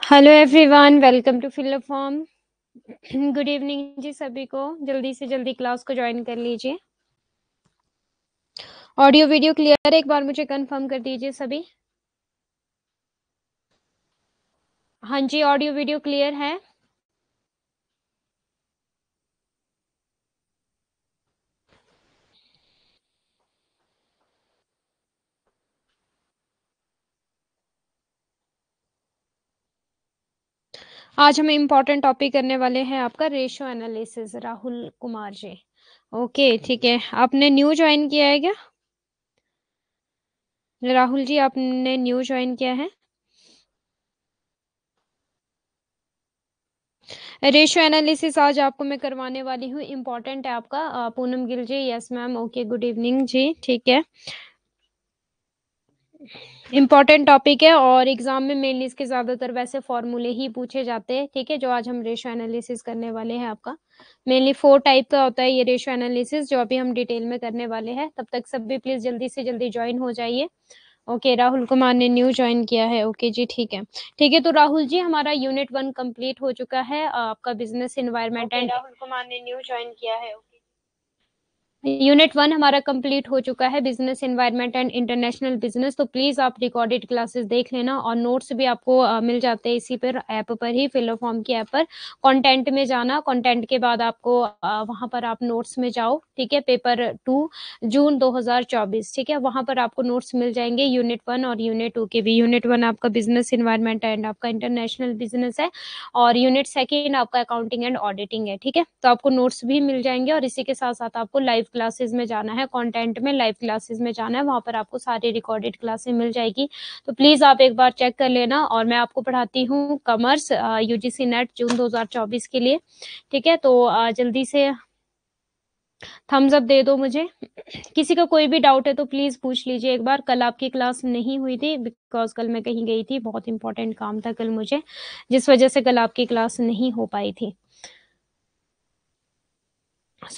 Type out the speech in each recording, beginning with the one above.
Hello everyone, welcome to fill a form. Good evening जी सभी को। जल्दी से जल्दी क्लास को ज्वाइन कर लीजिए। ऑडियो वीडियो क्लियर है? एक बार मुझे कंफर्म कर दीजिए सभी। हाँ जी, ऑडियो वीडियो क्लियर है। आज हम इम्पोर्टेंट टॉपिक करने वाले हैं आपका ratio analysis. Rahul Kumar ji, okay ठीक है। आपने न्यू ज्वाइन किया है क्या? राहुल जी, आपने न्यू ज्वाइन किया है? रेशियो एनालिसिस आज आपको मैं करवाने वाली हूँ। इम्पोर्टेंट है आपका। Poonam Gill ji, yes ma'am, okay, good evening जी, ठीक है। इम्पॉर्टेंट टॉपिक है और एग्जाम में मेनली इसके ज्यादातर वैसे फॉर्मूले ही पूछे जाते हैं, ठीक है। जो आज हम रेशियो एनालिसिस करने वाले हैं आपका मेनली 4 टाइप का होता है ये रेशियो एनालिसिस, जो अभी हम डिटेल में करने वाले हैं। तब तक सब भी प्लीज जल्दी से जल्दी ज्वाइन हो जाइए। ओके, राहुल कुमार ने न्यू ज्वाइन किया है, ओके जी, ठीक है। ठीक है, तो राहुल जी, हमारा यूनिट 1 कंप्लीट हो चुका है, आपका business environment and Rahul Kumar ने न्यू ज्वाइन किया है। यूनिट 1 हमारा कंप्लीट हो चुका है, business environment and international business. तो प्लीज आप रिकॉर्डेड क्लासेस देख लेना और नोट्स भी आपको मिल जाते हैं इसी पर, ऐप पर ही, फिल फॉर्म की ऐप पर। कंटेंट में जाना, कंटेंट के बाद आपको वहां पर आप नोट्स में जाओ, ठीक है। पेपर 2 जून 2024, ठीक है, वहां पर आपको नोट्स मिल जाएंगे यूनिट 1 और यूनिट 2 के भी। यूनिट 1 आपका बिजनेस एनवायरनमेंट एंड आपका इंटरनेशनल बिजनेस है और यूनिट 2 आपका अकाउंटिंग एंड ऑडिटिंग है, ठीक है। तो आपको नोट्स भी मिल जाएंगे और इसी के साथ साथ आपको लाइव क्लासेस में जाना है, कंटेंट में लाइव क्लासेस में जाना है, वहां पर आपको सारी रिकॉर्डेड क्लासेस मिल जाएगी। तो प्लीज आप एक बार चेक कर लेना। और मैं आपको पढ़ाती हूँ कॉमर्स यूजीसी नेट जून 2024 के लिए, ठीक है। तो जल्दी से थम्स अप दे दो मुझे। किसी का कोई भी डाउट है तो प्लीज पूछ लीजिए एक बार। कल आपकी क्लास नहीं हुई थी बिकॉज कल मैं कहीं गई थी, बहुत इंपॉर्टेंट काम था कल मुझे, जिस वजह से कल आपकी क्लास नहीं हो पाई थी।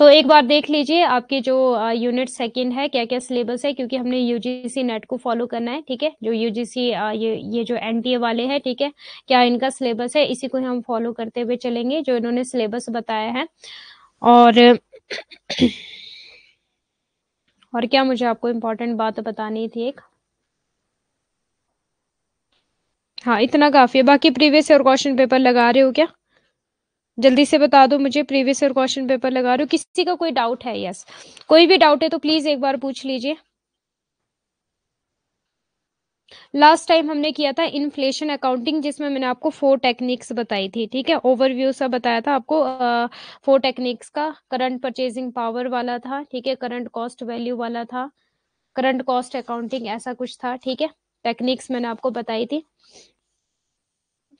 एक बार देख लीजिए आपकी जो यूनिट 2 है, क्या क्या सिलेबस है, क्योंकि हमने यूजीसी नेट को फॉलो करना है, ठीक है। जो यूजीसी ये जो एनटीए वाले हैं, ठीक है, क्या इनका सिलेबस है, इसी को हम फॉलो करते हुए चलेंगे जो इन्होंने सिलेबस बताया है। और और क्या मुझे आपको इम्पोर्टेंट बात बतानी थी एक। हाँ, इतना काफी है। बाकी प्रीवियस और क्वेश्चन पेपर लगा रहे हो क्या? जल्दी से बता दो मुझे, प्रीवियस और क्वेश्चन पेपर लगा रहे हो? किसी का कोई डाउट है? यस, कोई भी डाउट है तो प्लीज एक बार पूछ लीजिए। लास्ट टाइम हमने किया था इन्फ्लेशन अकाउंटिंग, जिसमें मैंने आपको 4 टेक्निक्स बताई थी, ठीक है। ओवरव्यू सा बताया था आपको 4 टेक्निक्स का। करंट परचेजिंग पावर वाला था, ठीक है, करंट कॉस्ट वैल्यू वाला था, करंट कॉस्ट अकाउंटिंग, ऐसा कुछ था, ठीक है। टेक्निक्स मैंने आपको बताई थी।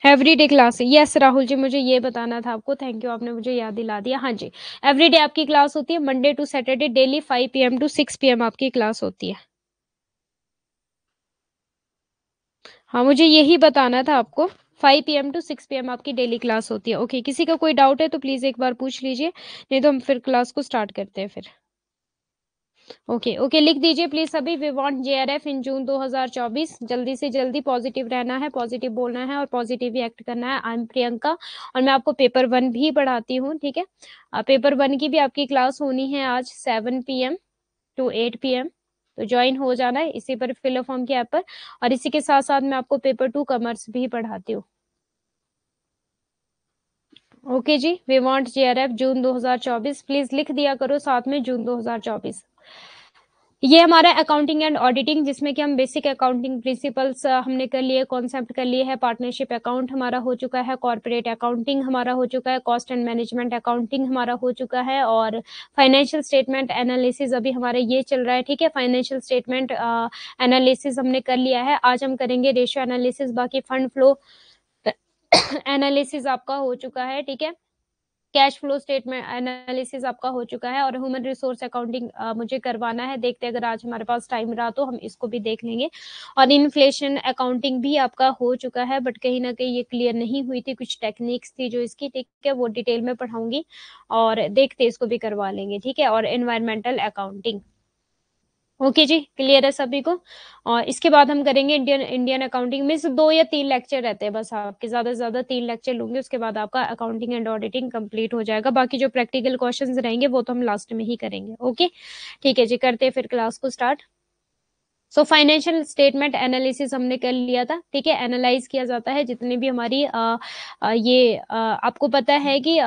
Everyday class, yes Rahul ji, मुझे ये बताना था आपको, थैंक यू, आपने मुझे याद दिला दिया। हाँ जी, एवरीडे आपकी क्लास होती है, Monday to Saturday daily 5 PM to 6 PM आपकी क्लास होती है। हाँ, मुझे यही बताना था आपको, 5 PM टू 6 PM आपकी डेली क्लास होती है। ओके, किसी का कोई डाउट है तो प्लीज एक बार पूछ लीजिए, नहीं तो हम फिर क्लास को स्टार्ट करते हैं फिर। ओके ओके, लिख दीजिए प्लीज सभी, वी वांट जेआरएफ इन जून 2024। जल्दी से जल्दी पॉजिटिव रहना है, पॉजिटिव बोलना है और पॉजिटिव ही एक्ट करना है। आई एम प्रियंका और मैं आपको पेपर 1 भी पढ़ाती हूँ, ठीक है। पेपर 1 की भी आपकी क्लास होनी है आज 7 PM टू 8 PM। तो ज्वाइन हो जाना है इसी पर, फिल फॉर्म की ऐप पर। और इसी के साथ साथ मैं आपको पेपर 2 कॉमर्स भी पढ़ाती हूँ। ओके जी, we want JRF June 2024, please लिख दिया करो साथ में जून 2024। ये हमारा अकाउंटिंग एंड ऑडिटिंग, जिसमें कि हम बेसिक अकाउंटिंग प्रिंसिपल्स हमने कर लिए, कॉन्सेप्ट कर लिए है। पार्टनरशिप अकाउंट हमारा हो चुका है, कॉर्पोरेट अकाउंटिंग हमारा हो चुका है, कॉस्ट एंड मैनेजमेंट अकाउंटिंग हमारा हो चुका है, और फाइनेंशियल स्टेटमेंट एनालिसिस अभी हमारे ये चल रहा है, ठीक है। फाइनेंशियल स्टेटमेंट एनालिसिस हमने कर लिया है। आज हम करेंगे रेशियो एनालिसिस। बाकी फंड फ्लो एनालिसिस आपका हो चुका है, ठीक है। कैश फ्लो स्टेटमेंट एनालिसिस आपका हो चुका है और ह्यूमन रिसोर्स अकाउंटिंग मुझे करवाना है। देखते हैं, अगर आज हमारे पास टाइम रहा तो हम इसको भी देख लेंगे। और इन्फ्लेशन अकाउंटिंग भी आपका हो चुका है, बट कहीं ना कहीं ये क्लियर नहीं हुई थी, कुछ टेक्निक्स थी जो इसकी, ठीक है, वो डिटेल में पढ़ाऊंगी और देखते इसको भी करवा लेंगे, ठीक है। और एनवायरमेंटल अकाउंटिंग, ओके जी, क्लियर है सभी को। और इसके बाद हम करेंगे इंडियन इंडियन अकाउंटिंग में से 2 या 3 लेक्चर रहते हैं बस आपके, ज़्यादा से ज़्यादा 3 लेक्चर लूँगी, उसके बाद आपका अकाउंटिंग एंड ऑडिटिंग कंप्लीट हो जाएगा। बाकी जो प्रैक्टिकल क्वेश्चंस रहेंगे वो तो हम लास्ट में ही करेंगे। ओके, ठीक है जी, करते हैं फिर क्लास को start. So financial statement analysis हमने कर लिया था, ठीक है। एनालाइज किया जाता है जितनी भी हमारी आपको पता है कि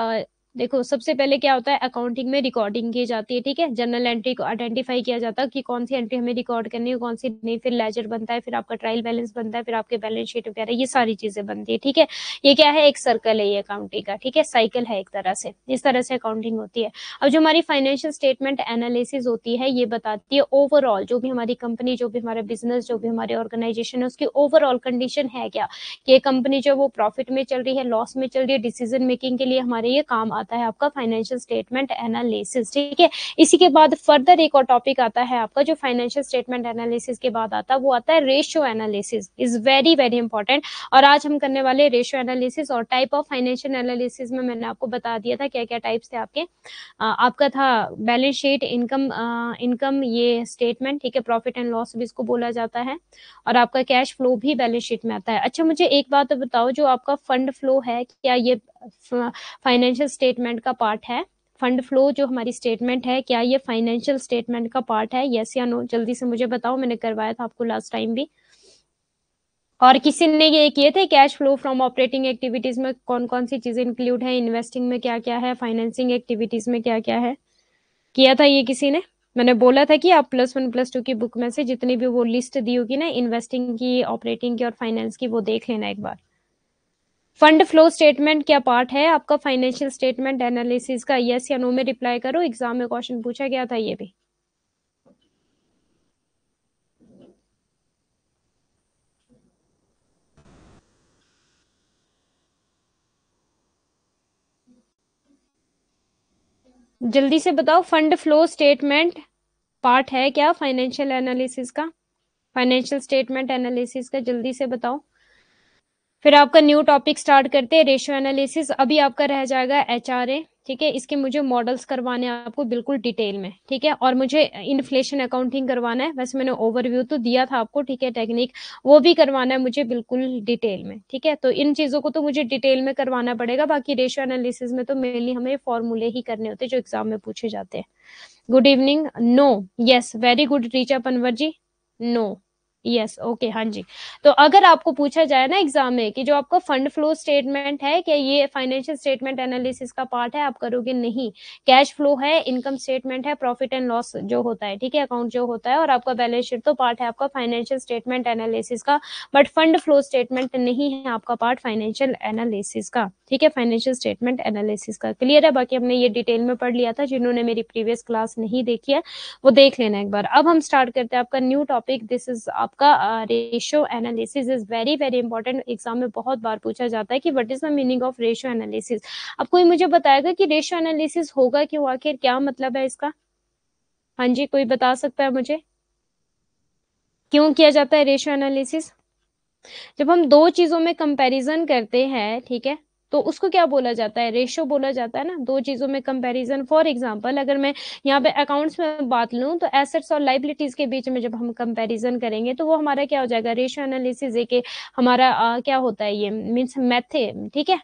देखो सबसे पहले क्या होता है, अकाउंटिंग में रिकॉर्डिंग की जाती है, ठीक है। जर्नल एंट्री को आइडेंटिफाई किया जाता है कि कौन सी एंट्री हमें रिकॉर्ड करनी है, कौन सी नहीं, फिर लेजर बनता है, फिर आपका ट्रायल बैलेंस बनता है, फिर आपके बैलेंस शीट वगैरह, ये सारी चीजें बनती है, ठीक है। ये क्या है, एक सर्कल है ये अकाउंटिंग का, ठीक है, साइकिल है एक तरह से, इस तरह से अकाउंटिंग होती है। अब जो हमारी फाइनेंशियल स्टेटमेंट एनालिसिस होती है, ये बताती है ओवरऑल जो भी हमारी कंपनी, जो भी हमारा बिजनेस, जो भी हमारे ऑर्गेनाइजेशन है, उसकी ओवरऑल कंडीशन है क्या, कि ये कंपनी जो वो प्रॉफिट में चल रही है, लॉस में चल रही है, डिसीजन मेकिंग के लिए हमारे ये काम आता है आपका फाइनेंशियल स्टेटमेंट एनालिसिस, ठीक है। इसी के बाद फर्दर एक और टॉपिक आता है आपका जो फाइनेंशियल स्टेटमेंट एनालिसिस के बाद आता है, वो आता है ratio analysis, is very very important. और आज हम करने वाले रेशियो एनालिसिस और टाइप ऑफ फाइनेंशियल एनालिसिस में मैंने आपको बता दिया था क्या क्या टाइप्स थे आपके। आपका था बैलेंस शीट, इनकम इनकम ये स्टेटमेंट, ठीक है, प्रॉफिट एंड लॉस भी इसको बोला जाता है, और आपका कैश फ्लो भी बैलेंस शीट में आता है। अच्छा मुझे एक बात बताओ, जो आपका फंड फ्लो है, क्या ये फाइनेंशियल स्टेटमेंट का पार्ट है? फंड फ्लो जो हमारी स्टेटमेंट है, क्या ये फाइनेंशियल स्टेटमेंट का पार्ट है, यस या नो? जल्दी से मुझे बताओ, मैंने करवाया था आपको लास्ट टाइम भी। और किसी ने ये किए थे cash flow from operating activities में कौन कौन सी चीजें इंक्लूड है, इन्वेस्टिंग में क्या क्या है, फाइनेंसिंग एक्टिविटीज में क्या क्या है? किया था ये किसी ने? मैंने बोला था कि आप +1 +2 की बुक में से जितनी भी वो लिस्ट दी होगी ना, इन्वेस्टिंग की, ऑपरेटिंग की और फाइनेंस की, वो देख लेना एक बार। फंड फ्लो स्टेटमेंट क्या पार्ट है आपका फाइनेंशियल स्टेटमेंट एनालिसिस का, यस या नो में रिप्लाई करो, एग्जाम में क्वेश्चन पूछा गया था ये भी। जल्दी से बताओ, फंड फ्लो स्टेटमेंट पार्ट है क्या फाइनेंशियल एनालिसिस का, फाइनेंशियल स्टेटमेंट एनालिसिस का, जल्दी से बताओ। फिर आपका न्यू टॉपिक स्टार्ट करते हैं, रेशियो एनालिसिस। अभी आपका रह जाएगा HRA, ठीक है। इसके मुझे मॉडल्स करवाने हैं आपको बिल्कुल डिटेल में, ठीक है। और मुझे इन्फ्लेशन अकाउंटिंग करवाना है, वैसे मैंने ओवरव्यू तो दिया था आपको, ठीक है, टेक्निक, वो भी करवाना है मुझे बिल्कुल डिटेल में, ठीक है। तो इन चीजों को तो मुझे डिटेल में करवाना पड़ेगा, बाकी रेशियो एनालिसिस में तो मेनली हमें फॉर्मूले ही करने होते हैं जो एग्जाम में पूछे जाते हैं। Good evening, no, yes, very good Richa Panwar ji, no, yes, okay, हाँ जी। तो अगर आपको पूछा जाए ना एग्जाम में कि जो आपका फंड फ्लो स्टेटमेंट है, क्या ये फाइनेंशियल स्टेटमेंट एनालिसिस का पार्ट है, आप करोगे नहीं। कैश फ्लो है, इनकम स्टेटमेंट है, प्रॉफिट एंड लॉस जो होता है, ठीक है, अकाउंट जो होता है, और आपका बैलेंस शीट तो पार्ट है आपका फाइनेंशियल स्टेटमेंट एनालिसिस का, बट फंड फ्लो स्टेटमेंट नहीं है आपका पार्ट फाइनेंशियल एनालिसिस का, ठीक है, फाइनेंशियल स्टेटमेंट एनालिसिस का। क्लियर है? बाकी हमने ये डिटेल में पढ़ लिया था, जिन्होंने मेरी प्रीवियस क्लास नहीं देखी है वो देख लेना एक बार। अब हम स्टार्ट करते हैं आपका न्यू टॉपिक, दिस इज आपका ratio analysis, is very very important, exam में बहुत बार पूछा जाता है कि what is the meaning of ratio analysis. अब कोई मुझे बताएगा कि रेशियो एनालिसिस होगा क्यों, आखिर क्या मतलब है इसका? हाँ जी, कोई बता सकता है मुझे क्यों किया जाता है रेशियो एनालिसिस? जब हम दो चीजों में कंपैरिजन करते हैं, ठीक है, तो उसको क्या बोला जाता है, रेशियो बोला जाता है ना, दो चीजों में कंपैरिजन। फॉर एग्जांपल अगर मैं यहाँ पे अकाउंट्स में बात लूं, तो एसेट्स और लाइबिलिटीज के बीच में जब हम कंपैरिजन करेंगे तो वो हमारा क्या हो जाएगा, रेशियो एनालिसिस। एक हमारा क्या होता है, ये मीन्स मैथे, ठीक है,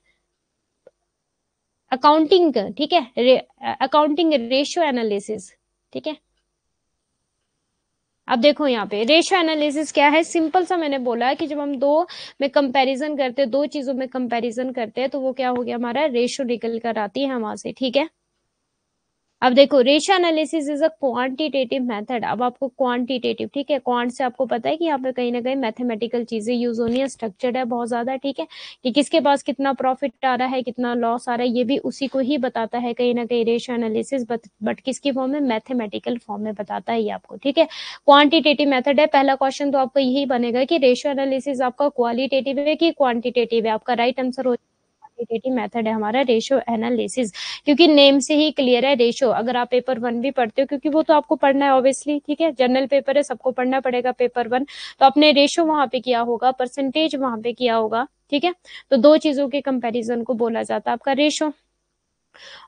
अकाउंटिंग, ठीक है, अकाउंटिंग रेशियो एनालिसिस, ठीक है। अब देखो यहाँ पे रेशियो एनालिसिस क्या है, सिंपल सा मैंने बोला है कि जब हम दो में कंपैरिजन करते हैं, दो चीजों में कंपैरिजन करते हैं, तो वो क्या हो गया, हमारा रेशियो निकल कर आती है वहां से, ठीक है। अब देखो ratio analysis is a quantitative method. अब आपको क्वांटिटेटिव, ठीक है, क्वांट से आपको पता है कि यहाँ पे कहीं ना कहीं मैथमेटिकल चीजें यूज होनी है, स्ट्रक्चर्ड है बहुत ज्यादा, ठीक है, कि किसके पास कितना प्रॉफिट आ रहा है, कितना लॉस आ रहा है, ये भी उसी को ही बताता है कहीं ना कहीं रेशियो एनालिसिस, बट किसकी फॉर्म में, मैथमेटिकल फॉर्म में बताता है ये आपको, ठीक है। क्वांटिटेटिव मेथड है। पहला क्वेश्चन तो आपका यही बनेगा कि रेशियो एनालिसिस आपका क्वालिटेटिव है कि क्वांटिटेटिव है, आपका राइट आंसर हो क्वांटिटेटिव मेथड है हमारा रेशियो एनालिसिस, क्योंकि नेम से ही क्लियर है रेशियो। अगर आप पेपर 1 भी पढ़ते हो, क्योंकि वो तो आपको पढ़ना है ऑब्वियसली, ठीक है, जनरल पेपर है, सबको पढ़ना पड़ेगा पेपर 1, तो आपने रेशियो वहां पे किया होगा, परसेंटेज वहां पे किया होगा, ठीक है। तो दो चीजों के कंपैरिजन को बोला जाता है आपका ratio.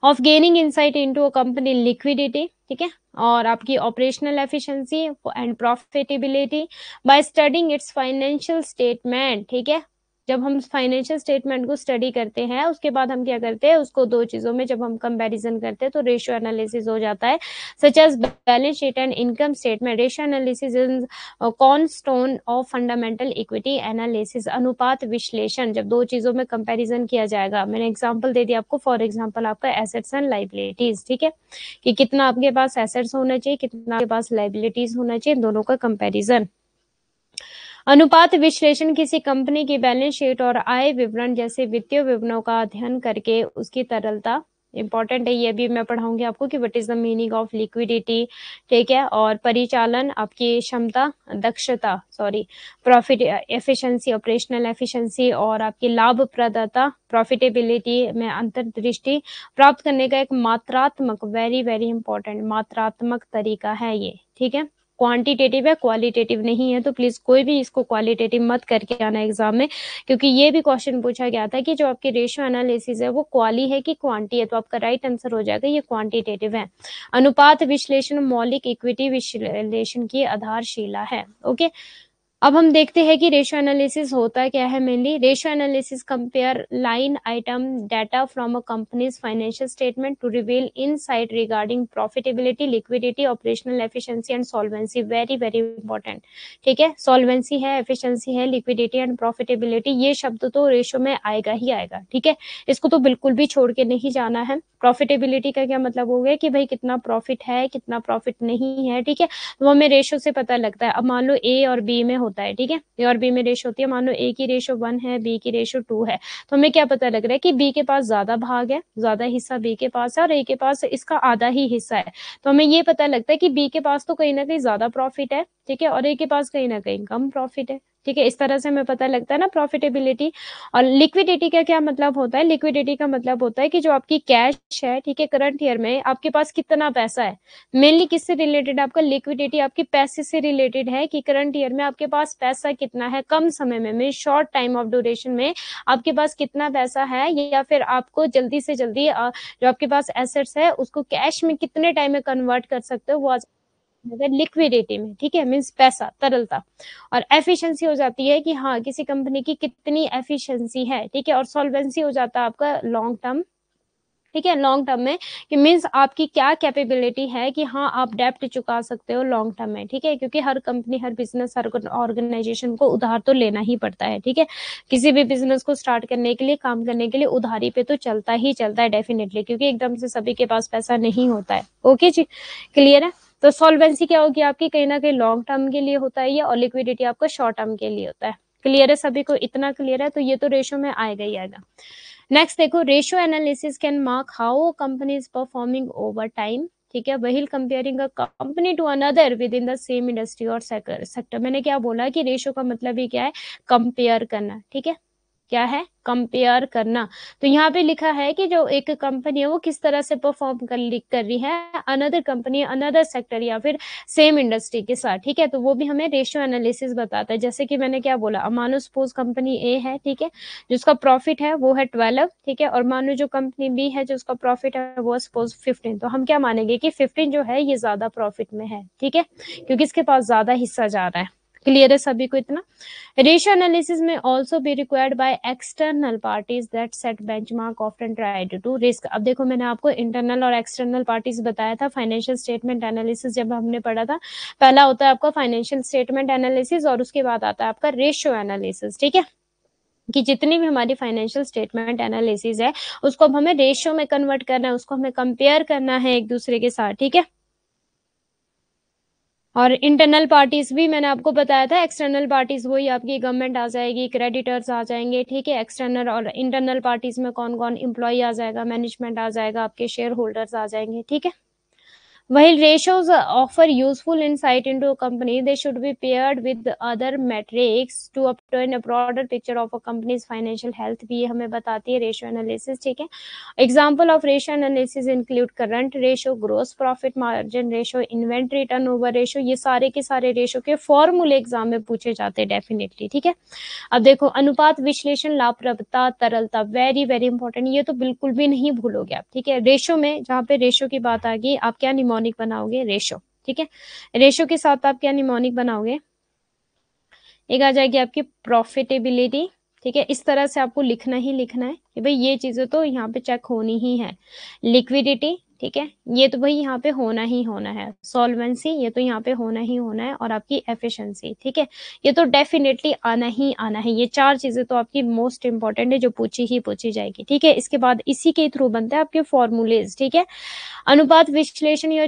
Of gaining insight into a company liquidity, ठीक है। और आपकी operational efficiency and profitability by studying it's financial statement, ठीक है। जब हम फाइनेंशियल स्टेटमेंट को स्टडी करते हैं उसके बाद हम क्या करते हैं, उसको दो चीजों में जब हम कंपैरिजन करते हैं तो रेशियो एनालिसिस हो जाता है, such as balance sheet and income statement. Ratio analysis is cornerstone of fundamental equity analysis. अनुपात विश्लेषण, जब दो चीजों में कंपैरिजन किया जाएगा, मैंने एग्जांपल दे दिया आपको, फॉर एग्जांपल आपका एसेट्स एंड लायबिलिटीज, ठीक है, कि कितना आपके पास एसेट्स होना चाहिए, कितना आपके पास लायबिलिटीज होना चाहिए, दोनों का कंपैरिजन। अनुपात विश्लेषण किसी कंपनी की बैलेंस शीट और आय विवरण जैसे वित्तीय विवरणों का अध्ययन करके उसकी तरलता, इंपॉर्टेंट है ये भी मैं पढ़ाऊंगी आपको कि what is the meaning of liquidity, ठीक है, और परिचालन, आपकी क्षमता, दक्षता, प्रॉफिट एफिशिएंसी, ऑपरेशनल एफिशिएंसी, और आपकी लाभप्रदता, प्रॉफिटेबिलिटी में अंतर्दृष्टि प्राप्त करने का एक मात्रात्मक, वेरी वेरी इंपॉर्टेंट मात्रात्मक तरीका है ये, ठीक है। क्वांटिटेटिव है, क्वालिटेटिव नहीं है, तो प्लीज कोई भी इसको क्वालिटेटिव मत करके आना एग्जाम में, क्योंकि ये भी क्वेश्चन पूछा गया था कि जो आपकी रेशियो एनालिसिस है वो क्वाली है कि क्वांटी है, तो आपका राइट आंसर हो जाएगा ये क्वांटिटेटिव है। अनुपात विश्लेषण मौलिक इक्विटी विश्लेषण की आधारशिला है। ओके, अब हम देखते हैं कि रेशियो एनालिसिस होता क्या है। Mainly ratio analysis compare line item data from a company's financial statement to reveal insight regarding profitability, liquidity, operational efficiency and solvency. Very very important, ठीक है। सॉल्वेंसी है, एफिशिएंसी है, लिक्विडिटी एंड प्रॉफिटेबिलिटी, ये शब्द तो रेशियो में आएगा ही आएगा, ठीक है, इसको तो बिल्कुल भी छोड़ के नहीं जाना है। प्रॉफिटेबिलिटी का क्या मतलब हो गया कि भाई कितना प्रॉफिट है, कितना प्रॉफिट नहीं है, ठीक है, वो हमें रेशो से पता लगता है। अब मान लो ए और बी में होता है, ठीक है, ए और बी में रेशो होती है, मान लो ए की रेशो 1 है, बी की रेशो 2 है, तो हमें क्या पता लग रहा है कि बी के पास ज्यादा भाग है, ज्यादा हिस्सा बी के पास है, और ए के पास इसका आधा ही हिस्सा है, तो हमें ये पता लगता है कि बी के पास तो कहीं ना कहीं ज्यादा प्रॉफिट है, ठीक है, और ए के पास कहीं ना कहीं कम प्रॉफिट है, ठीक है। इस तरह से हमें पता लगता है ना प्रॉफिटेबिलिटी। और लिक्विडिटी का क्या मतलब होता है, लिक्विडिटी का मतलब होता है कि जो आपकी कैश है, ठीक है, करंट ईयर में आपके पास कितना पैसा है। मेनली किससे रिलेटेड, आपका लिक्विडिटी आपकी पैसे से रिलेटेड है कि करंट ईयर में आपके पास पैसा कितना है, कम समय में, mean short time of duration में आपके पास कितना पैसा है, या फिर आपको जल्दी से जल्दी जो आपके पास एसेट्स है उसको कैश में कितने टाइम में कन्वर्ट कर सकते हो, वो लिक्विडिटी में, ठीक है, मीन्स पैसा, तरलता। और एफिशिएंसी हो जाती है कि हाँ किसी कंपनी की कितनी एफिशिएंसी है, ठीक है। और सॉल्वेंसी हो जाता है आपका लॉन्ग टर्म, ठीक है, लॉन्ग टर्म में कि मीन्स आपकी क्या कैपेबिलिटी है कि हाँ आप डेप्ट चुका सकते हो लॉन्ग टर्म में, ठीक है, क्योंकि हर कंपनी, हर बिजनेस, हर ऑर्गेनाइजेशन को उधार तो लेना ही पड़ता है, ठीक है। किसी भी बिजनेस को स्टार्ट करने के लिए, काम करने के लिए उधारी पे तो चलता ही चलता है डेफिनेटली, क्योंकि एकदम से सभी के पास पैसा नहीं होता है। ओके जी, क्लियर है। तो सॉल्वेंसी क्या होगी आपकी, कहीं ना कहीं लॉन्ग टर्म के लिए होता है ये, और लिक्विडिटी आपका शॉर्ट टर्म के लिए होता है। क्लियर है सभी को, इतना क्लियर है, तो ये तो रेशो में आएगा ही आएगा। नेक्स्ट देखो, ratio analysis can mark how company is performing over time, ठीक है, while comparing a company to another within the same industry और सेक्टर। मैंने क्या बोला कि रेशियो का मतलब ही क्या है, कंपेयर करना, ठीक है, क्या है, कंपेयर करना। तो यहाँ पे लिखा है कि जो एक कंपनी है वो किस तरह से परफॉर्म कर रही है अनदर कंपनी, अनदर सेक्टर या फिर सेम इंडस्ट्री के साथ, ठीक है, तो वो भी हमें रेशियो एनालिसिस बताता है। जैसे कि मैंने क्या बोला, मानो सपोज कंपनी ए है, ठीक है, जिसका प्रॉफिट है वो है 12, ठीक है, और मानो जो कंपनी बी है जिसका प्रॉफिट है वो सपोज 15, तो हम क्या मानेंगे कि 15 जो है ये ज्यादा प्रॉफिट में है, ठीक है, क्योंकि इसके पास ज्यादा हिस्सा जा रहा है। क्लियर है सभी को इतना। रेशियो एनालिसिस में also be required by external parties that set benchmark often tried to risk. अब देखो मैंने आपको इंटरनल और एक्सटर्नल पार्टीज बताया था फाइनेंशियल स्टेटमेंट एनालिसिस जब हमने पढ़ा था। पहला होता है आपका फाइनेंशियल स्टेटमेंट एनालिसिस और उसके बाद आता है आपका रेशियो एनालिसिस, ठीक है, कि जितनी भी हमारी फाइनेंशियल स्टेटमेंट एनालिसिस है उसको अब हमें रेशियो में कन्वर्ट करना है, उसको हमें कंपेयर करना है एक दूसरे के साथ, ठीक है। और इंटरनल पार्टीज भी मैंने आपको बताया था, एक्सटर्नल पार्टीज वही आपकी गवर्नमेंट आ जाएगी, क्रेडिटर्स आ जाएंगे, ठीक है। एक्सटर्नल और इंटरनल पार्टीज में कौन कौन, एम्प्लॉय आ जाएगा, मैनेजमेंट आ जाएगा, आपके शेयर होल्डर्स आ जाएंगे, ठीक है। While ratios offer useful insight into a company, they should be paired with other metrics to obtain a broader picture of a company's financial health. भी ये हमें बताती है रेशियो एनालिसिस, ठीक है। Example of ratio analysis include current ratio, gross profit margin ratio, inventory turnover ratio, ये सारे के सारे रेशियो के फॉर्मूले एग्जाम में पूछे जाते हैं डेफिनेटली, ठीक है। अब देखो अनुपात विश्लेषण, लाभप्रदता, तरलता, वेरी वेरी इंपॉर्टेंट, ये तो बिल्कुल भी नहीं भूलोगे आप, ठीक है। रेशियो में जहाँ पे रेशियो की बात आ गई, आप क्या निमोनिक निमोनिक बनाओगे रेशो, ठीक है। रेशो के साथ आप क्या निमोनिक बनाओगे, एक आ जाएगी आपकी प्रॉफिटेबिलिटी, ठीक है। इस तरह से आपको लिखना ही लिखना है कि भाई ये चीजें तो यहाँ पे चेक होनी ही है। लिक्विडिटी, ठीक है, ये तो भाई यहाँ पे होना ही होना है। सॉल्वेंसी, ये तो यहाँ पे होना ही होना है। और आपकी एफिशिएंसी, ठीक है, ये तो डेफिनेटली आना ही आना है। ये चार चीजें तो आपकी मोस्ट इंपॉर्टेंट है, जो पूछी ही पूछी जाएगी, ठीक है। इसके बाद इसी के थ्रू बनते हैं आपके फॉर्मूलेज, ठीक है। अनुपात विश्लेषण या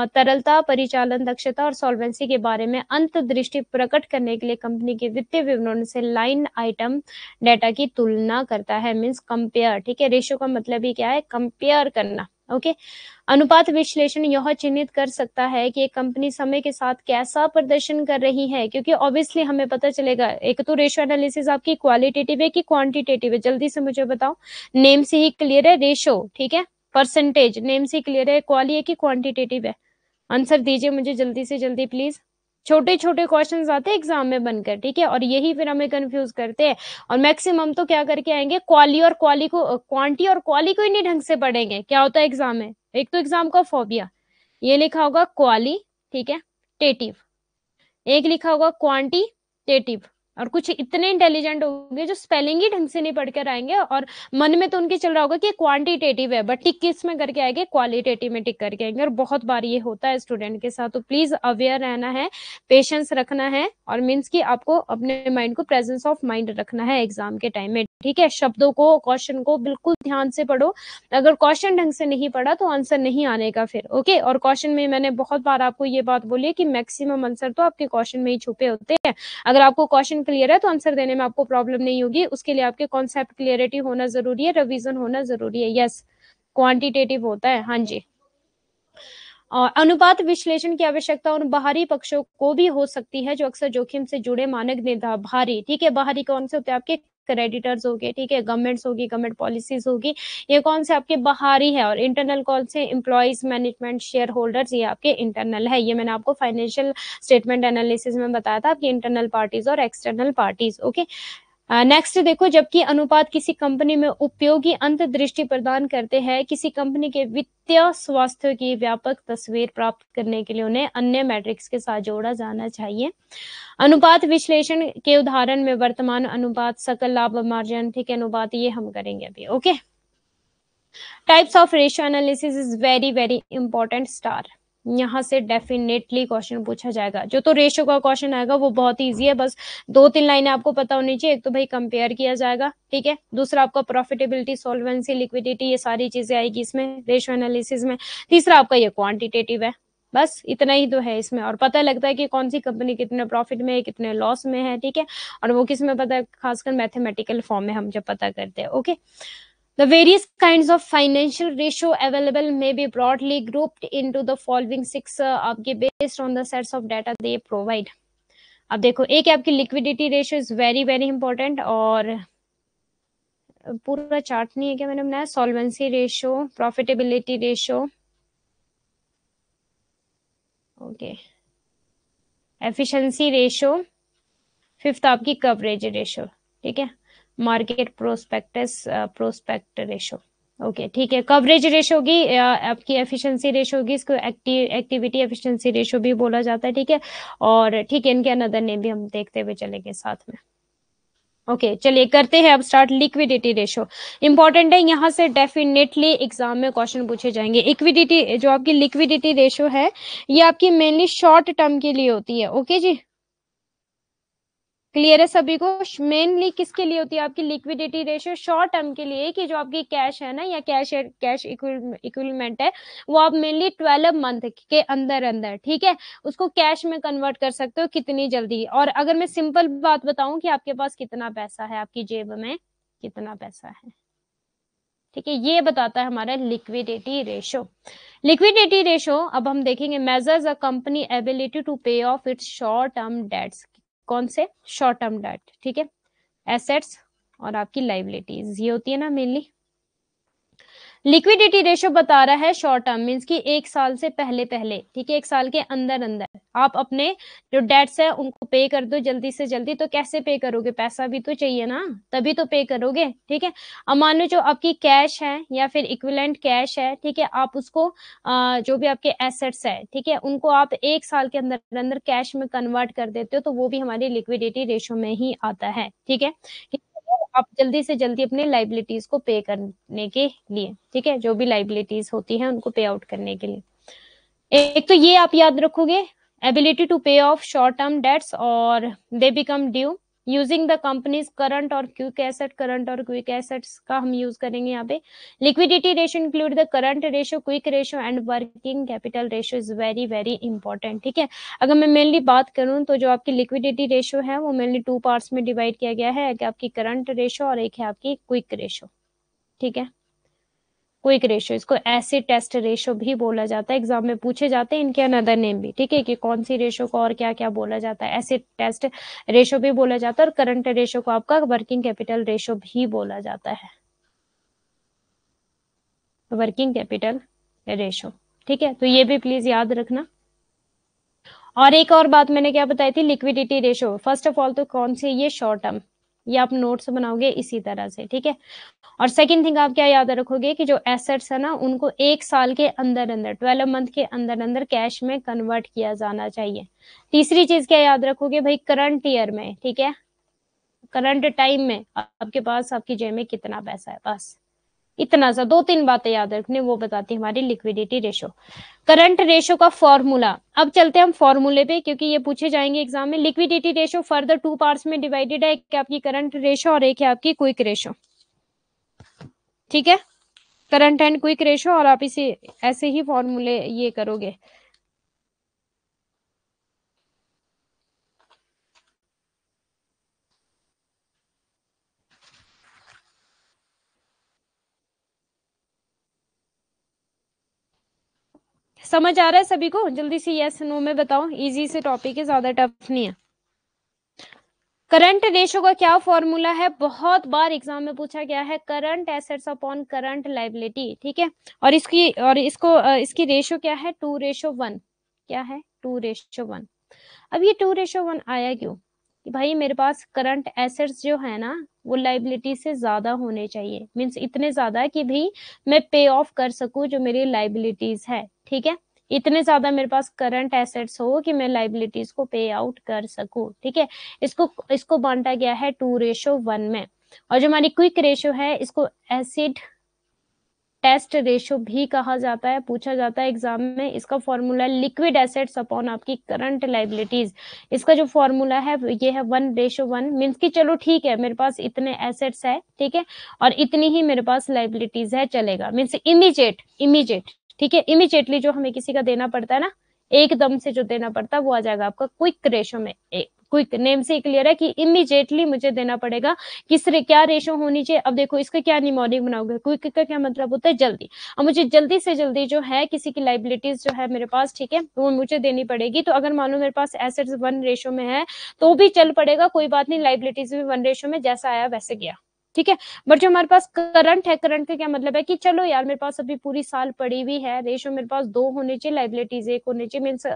तरलता, परिचालन दक्षता और सॉल्वेंसी के बारे में अंतर्दृष्टि प्रकट करने के लिए कंपनी के वित्तीय विवरण से लाइन आइटम डेटा की तुलना करता है, मींस कंपेयर, ठीक है। रेशियो का मतलब ही क्या है, कंपेयर करना, ओके। अनुपात विश्लेषण यह चिन्हित कर सकता है कि एक कंपनी समय के साथ कैसा प्रदर्शन कर रही है, क्योंकि ऑब्वियसली हमें पता चलेगा, एक तो रेशियो एनालिसिस आपकी क्वालिटेटिव है कि क्वांटिटेटिव है, जल्दी से मुझे बताओ। नेम से ही क्लियर है, रेशियो, ठीक है। परसेंटेज, नेम से क्लियर है, क्वाली है कि क्वांटिटेटिव है, आंसर दीजिए मुझे जल्दी से जल्दी प्लीज। छोटे छोटे क्वेश्चंस आते हैं एग्जाम में बनकर, ठीक है, और यही फिर हमें कंफ्यूज करते हैं। और मैक्सिमम तो क्या करके आएंगे, क्वाली और क्वाली को, क्वांटी और क्वाली को ही नहीं ढंग से पढ़ेंगे। क्या होता है एग्जाम में, एक तो एग्जाम का फोबिया, ये लिखा होगा क्वाली, ठीक है, टेटिव, एक लिखा होगा क्वांटिटेटिव। और कुछ इतने इंटेलिजेंट होंगे जो स्पेलिंग ही ढंग से नहीं पढ़कर आएंगे, और मन में तो उनके चल रहा होगा कि क्वांटिटेटिव है, बट टिक किस में करके आएंगे, क्वालिटेटिव में टिक करके आएंगे। और बहुत बार ये होता है स्टूडेंट के साथ, तो प्लीज अवेयर रहना है, पेशेंस रखना है, और मीन्स कि आपको अपने माइंड को प्रेजेंस ऑफ माइंड रखना है एग्जाम के टाइम में, ठीक है। शब्दों को, क्वेश्चन को बिल्कुल ध्यान से पढ़ो। अगर क्वेश्चन ढंग से नहीं पढ़ा तो आंसर नहीं आने का फिर, ओके। और क्वेश्चन में मैंने बहुत बार आपको ये बात बोली है कि मैक्सिमम आंसर तो आपके क्वेश्चन में ही छुपे होते हैं। अगर आपको क्वेश्चन क्लियर है तो आंसर देने में आपको प्रॉब्लम नहीं होगी। उसके लिए आपके कॉन्सेप्ट क्लियरिटी होना जरूरी है, रिवीजन होना जरूरी है। यस, क्वांटिटेटिव होता है, हाँ जी। और अनुपात विश्लेषण की आवश्यकता उन बाहरी पक्षों को भी हो सकती है जो अक्सर जोखिम से जुड़े मानक निर्धारण, बाहरी, ठीक है। बाहरी कौन से होते हैं, आपके क्रेडिटर्स हो गए, ठीक है, गवर्नमेंट्स होगी, गवर्नमेंट पॉलिसीज होगी, ये कौन से आपके बाहरी है। और इंटरनल कौन से, एम्प्लॉइज, मैनेजमेंट, शेयर होल्डर्स, ये आपके इंटरनल है। ये मैंने आपको फाइनेंशियल स्टेटमेंट एनालिसिस में बताया था, आपकी इंटरनल पार्टीज और एक्सटर्नल पार्टीज, ओके। नेक्स्ट देखो, जबकि अनुपात किसी कंपनी में उपयोगी अंतर्दृष्टि प्रदान करते हैं, किसी कंपनी के वित्तीय स्वास्थ्य की व्यापक तस्वीर प्राप्त करने के लिए उन्हें अन्य मैट्रिक्स के साथ जोड़ा जाना चाहिए। अनुपात विश्लेषण के उदाहरण में वर्तमान अनुपात, सकल लाभ मार्जिन, ठीक है, अनुपात, ये हम करेंगे अभी, okay. Types of ratio analysis is very very important star, यहाँ से डेफिनेटली क्वेश्चन पूछा जाएगा। जो तो रेशियो का क्वेश्चन आएगा वो बहुत इजी है, बस दो तीन लाइनें आपको पता होनी चाहिए। एक तो भाई कंपेयर किया जाएगा, ठीक है, दूसरा आपका प्रॉफिटेबिलिटी, सॉल्वेंसी, लिक्विडिटी, ये सारी चीजें आएगी इसमें रेशियो एनालिसिस में। तीसरा आपका ये क्वांटिटेटिव है, बस इतना ही तो है इसमें। और पता लगता है कि कौन सी कंपनी कितने प्रॉफिट में है, कितने लॉस में है, ठीक है। और वो किस में पता है, खासकर मैथमेटिकल फॉर्म में हम जब पता करते हैं, okay. The various kinds of financial ratio available may be broadly grouped into the following six आपके based on the sets of data they provide. अब देखो, एक है आपकी liquidity ratio is very very important, और पूरा चार्ट नहीं है क्या मैंने बनाया, solvency ratio, profitability ratio, okay, efficiency ratio, fifth आपकी कवरेज रेशियो, ठीक है, market prospectus prospect ratio, okay, ठीक है। कवरेज रेशियो होगी आपकी, एफिशिएंसी रेशियो होगी, इसको एक्टिविटी एफिशिएंसी रेशियो भी बोला जाता है, ठीक है। और ठीक है, इनके अनदर नेम भी हम देखते हुए चलेंगे साथ में, ओके। चलिए करते हैं अब स्टार्ट। लिक्विडिटी रेशियो इंपॉर्टेंट है, यहाँ से डेफिनेटली एग्जाम में क्वेश्चन पूछे जाएंगे। इक्विडिटी, जो आपकी लिक्विडिटी रेशियो है, ये आपकी मेनली शॉर्ट टर्म के लिए होती है, ओके जी, क्लियर है सभी को। मेनली किसके लिए होती है आपकी लिक्विडिटी रेशियो, शॉर्ट टर्म के लिए, कि जो आपकी कैश है ना, या कैश इक्विपमेंट है, वो आप मेनली 12 मंथ के अंदर अंदर, ठीक है, उसको कैश में कन्वर्ट कर सकते हो कितनी जल्दी। और अगर मैं सिंपल बात बताऊं कि आपके पास कितना पैसा है, आपकी जेब में कितना पैसा है, ठीक है, ये बताता है हमारा लिक्विडिटी रेशियो। लिक्विडिटी रेशियो अब हम देखेंगे, measures a company ability to pay of its short term debts, कौन से, शॉर्ट टर्म डेट, ठीक है, एसेट्स और आपकी लाइबिलिटीज, ये होती है ना मेनली। लिक्विडिटी रेशियो बता रहा है शॉर्ट टर्म, मीन्स कि 1 साल से पहले पहले, ठीक है, 1 साल के अंदर अंदर आप अपने जो डेट्स है उनको पे कर दो जल्दी से जल्दी। तो कैसे पे करोगे, पैसा भी तो चाहिए ना, तभी तो पे करोगे, ठीक है। अब मान लो जो आपकी कैश है या फिर इक्विवेलेंट कैश है, ठीक है, आप उसको जो भी आपके एसेट्स है, ठीक है, उनको आप 1 साल के अंदर अंदर कैश में कन्वर्ट कर देते हो, तो वो भी हमारी लिक्विडिटी रेशियो में ही आता है, ठीक है। आप जल्दी से जल्दी अपने लाइबिलिटीज को पे करने के लिए, ठीक है, जो भी लाइबिलिटीज होती हैं उनको पे आउट करने के लिए। एक तो ये आप याद रखोगे, ability to pay of short term dates और they become due using the companies current और क्विक एसेट। करंट और क्विक एसेट्स का हम यूज करेंगे यहाँ पे। Liquidity ratio include the current ratio, quick ratio and working capital ratio is very very important, ठीक है। अगर मैं मेनली बात करूं तो जो आपकी लिक्विडिटी रेशियो है वो मेनली 2 पार्ट्स में डिवाइड किया गया है, एक आपकी करंट रेशियो और एक है आपकी क्विक रेशियो, ठीक है। क्विक रेशियो, इसको एसिड टेस्ट रेशियो भी बोला जाता है, एग्जाम में पूछे जाते हैं इनके अनदर नेम भी, ठीक है, कि कौन सी रेशियो को और क्या क्या बोला जाता है। एसिड टेस्ट रेशियो भी बोला जाता है और करंट रेशियो को आपका वर्किंग कैपिटल रेशियो भी बोला जाता है, वर्किंग कैपिटल रेशियो, ठीक है। तो ये भी प्लीज याद रखना। और एक और बात मैंने क्या बताई थी, liquidity ratio, first of all तो कौन सी, ये शॉर्ट टर्म, ये आप नोट्स बनाओगे इसी तरह से, ठीक है। और सेकंड थिंग आप क्या याद रखोगे कि जो एसेट्स है ना उनको 1 साल के अंदर अंदर 12 मंथ के अंदर अंदर कैश में कन्वर्ट किया जाना चाहिए। तीसरी चीज क्या याद रखोगे भाई, करंट ईयर में, ठीक है, करंट टाइम में आपके पास आपकी जेब में कितना पैसा है, बस इतना सा 2-3 बातें याद रखने, वो बताती है हमारी लिक्विडिटी रेशियो। करंट रेशियो का फॉर्मूला, अब चलते हैं हम फॉर्मूले पे क्योंकि ये पूछे जाएंगे एग्जाम में। लिक्विडिटी रेशियो फर्दर 2 पार्ट्स में डिवाइडेड है, एक आपकी करंट रेशियो और एक है आपकी क्विक रेशियो, ठीक है, करंट एंड क्विक रेशियो। और आप इसे ऐसे ही फॉर्मूले ये करोगे। समझ आ रहा है सभी को, जल्दी से यस नो में बताओ, इजी से टॉपिक है, ज्यादा टफ नहीं है। करंट रेशियो का क्या फॉर्मूला है, बहुत बार एग्जाम में पूछा गया है, current assets upon current liability, ठीक है। और इसकी रेशियो क्या है, 2:1, क्या है, 2:1। अब ये 2:1 आया क्यों, कि भाई मेरे पास करंट एसेट्स जो है ना वो लाइबिलिटी से ज्यादा होने चाहिए, मीन्स इतने ज्यादा कि भाई मैं पे ऑफ कर सकूं जो मेरी लाइबिलिटीज है, ठीक है, इतने ज्यादा मेरे पास करंट एसेट्स हो कि मैं लाइबिलिटीज को पे आउट कर सकूं, ठीक है। इसको इसको बांटा गया है 2:1 में। और जो हमारी क्विक रेशियो है इसको एसिड टेस्ट रेशियो भी कहा जाता है, पूछा जाता है एग्जाम में। इसका फॉर्मूला लिक्विड एसेट्स अपॉन आपकी करंट लाइबिलिटीज। इसका जो फॉर्मूला है ये है 1:1, मीन्स की चलो ठीक है मेरे पास इतने एसेट्स है, ठीक है, और इतनी ही मेरे पास लाइबिलिटीज है, चलेगा, मीन्स इमीडिएट, ठीक है, इमीडिएटली जो हमें किसी का देना पड़ता है ना, एकदम से जो देना पड़ता है वो आ जाएगा आपका क्विक रेशियो में। क्विक नेम से क्लियर है कि इमीडिएटली मुझे देना पड़ेगा। किस क्या रेशो होनी चाहिए, अब देखो इसका क्या निमोनिक बनाओगे, क्विक का क्या मतलब होता है, जल्दी। अब मुझे जल्दी से जल्दी जो है किसी की लाइबिलिटीज जो है मेरे पास, ठीक है, वो मुझे देनी पड़ेगी। तो अगर मान लो मेरे पास एसेट्स 1 रेशो में है तो भी चल पड़ेगा, कोई बात नहीं, लाइबिलिटीज भी 1 रेशो में, जैसा आया वैसे गया, ठीक है। बट जो हमारे पास करंट है, करंट का क्या मतलब है कि चलो यार मेरे पास अभी पूरी साल पड़ी हुई है, रेशो मेरे पास 2 होने चाहिए, लाइबिलिटीज 1 होनी चाहिए, मीन्स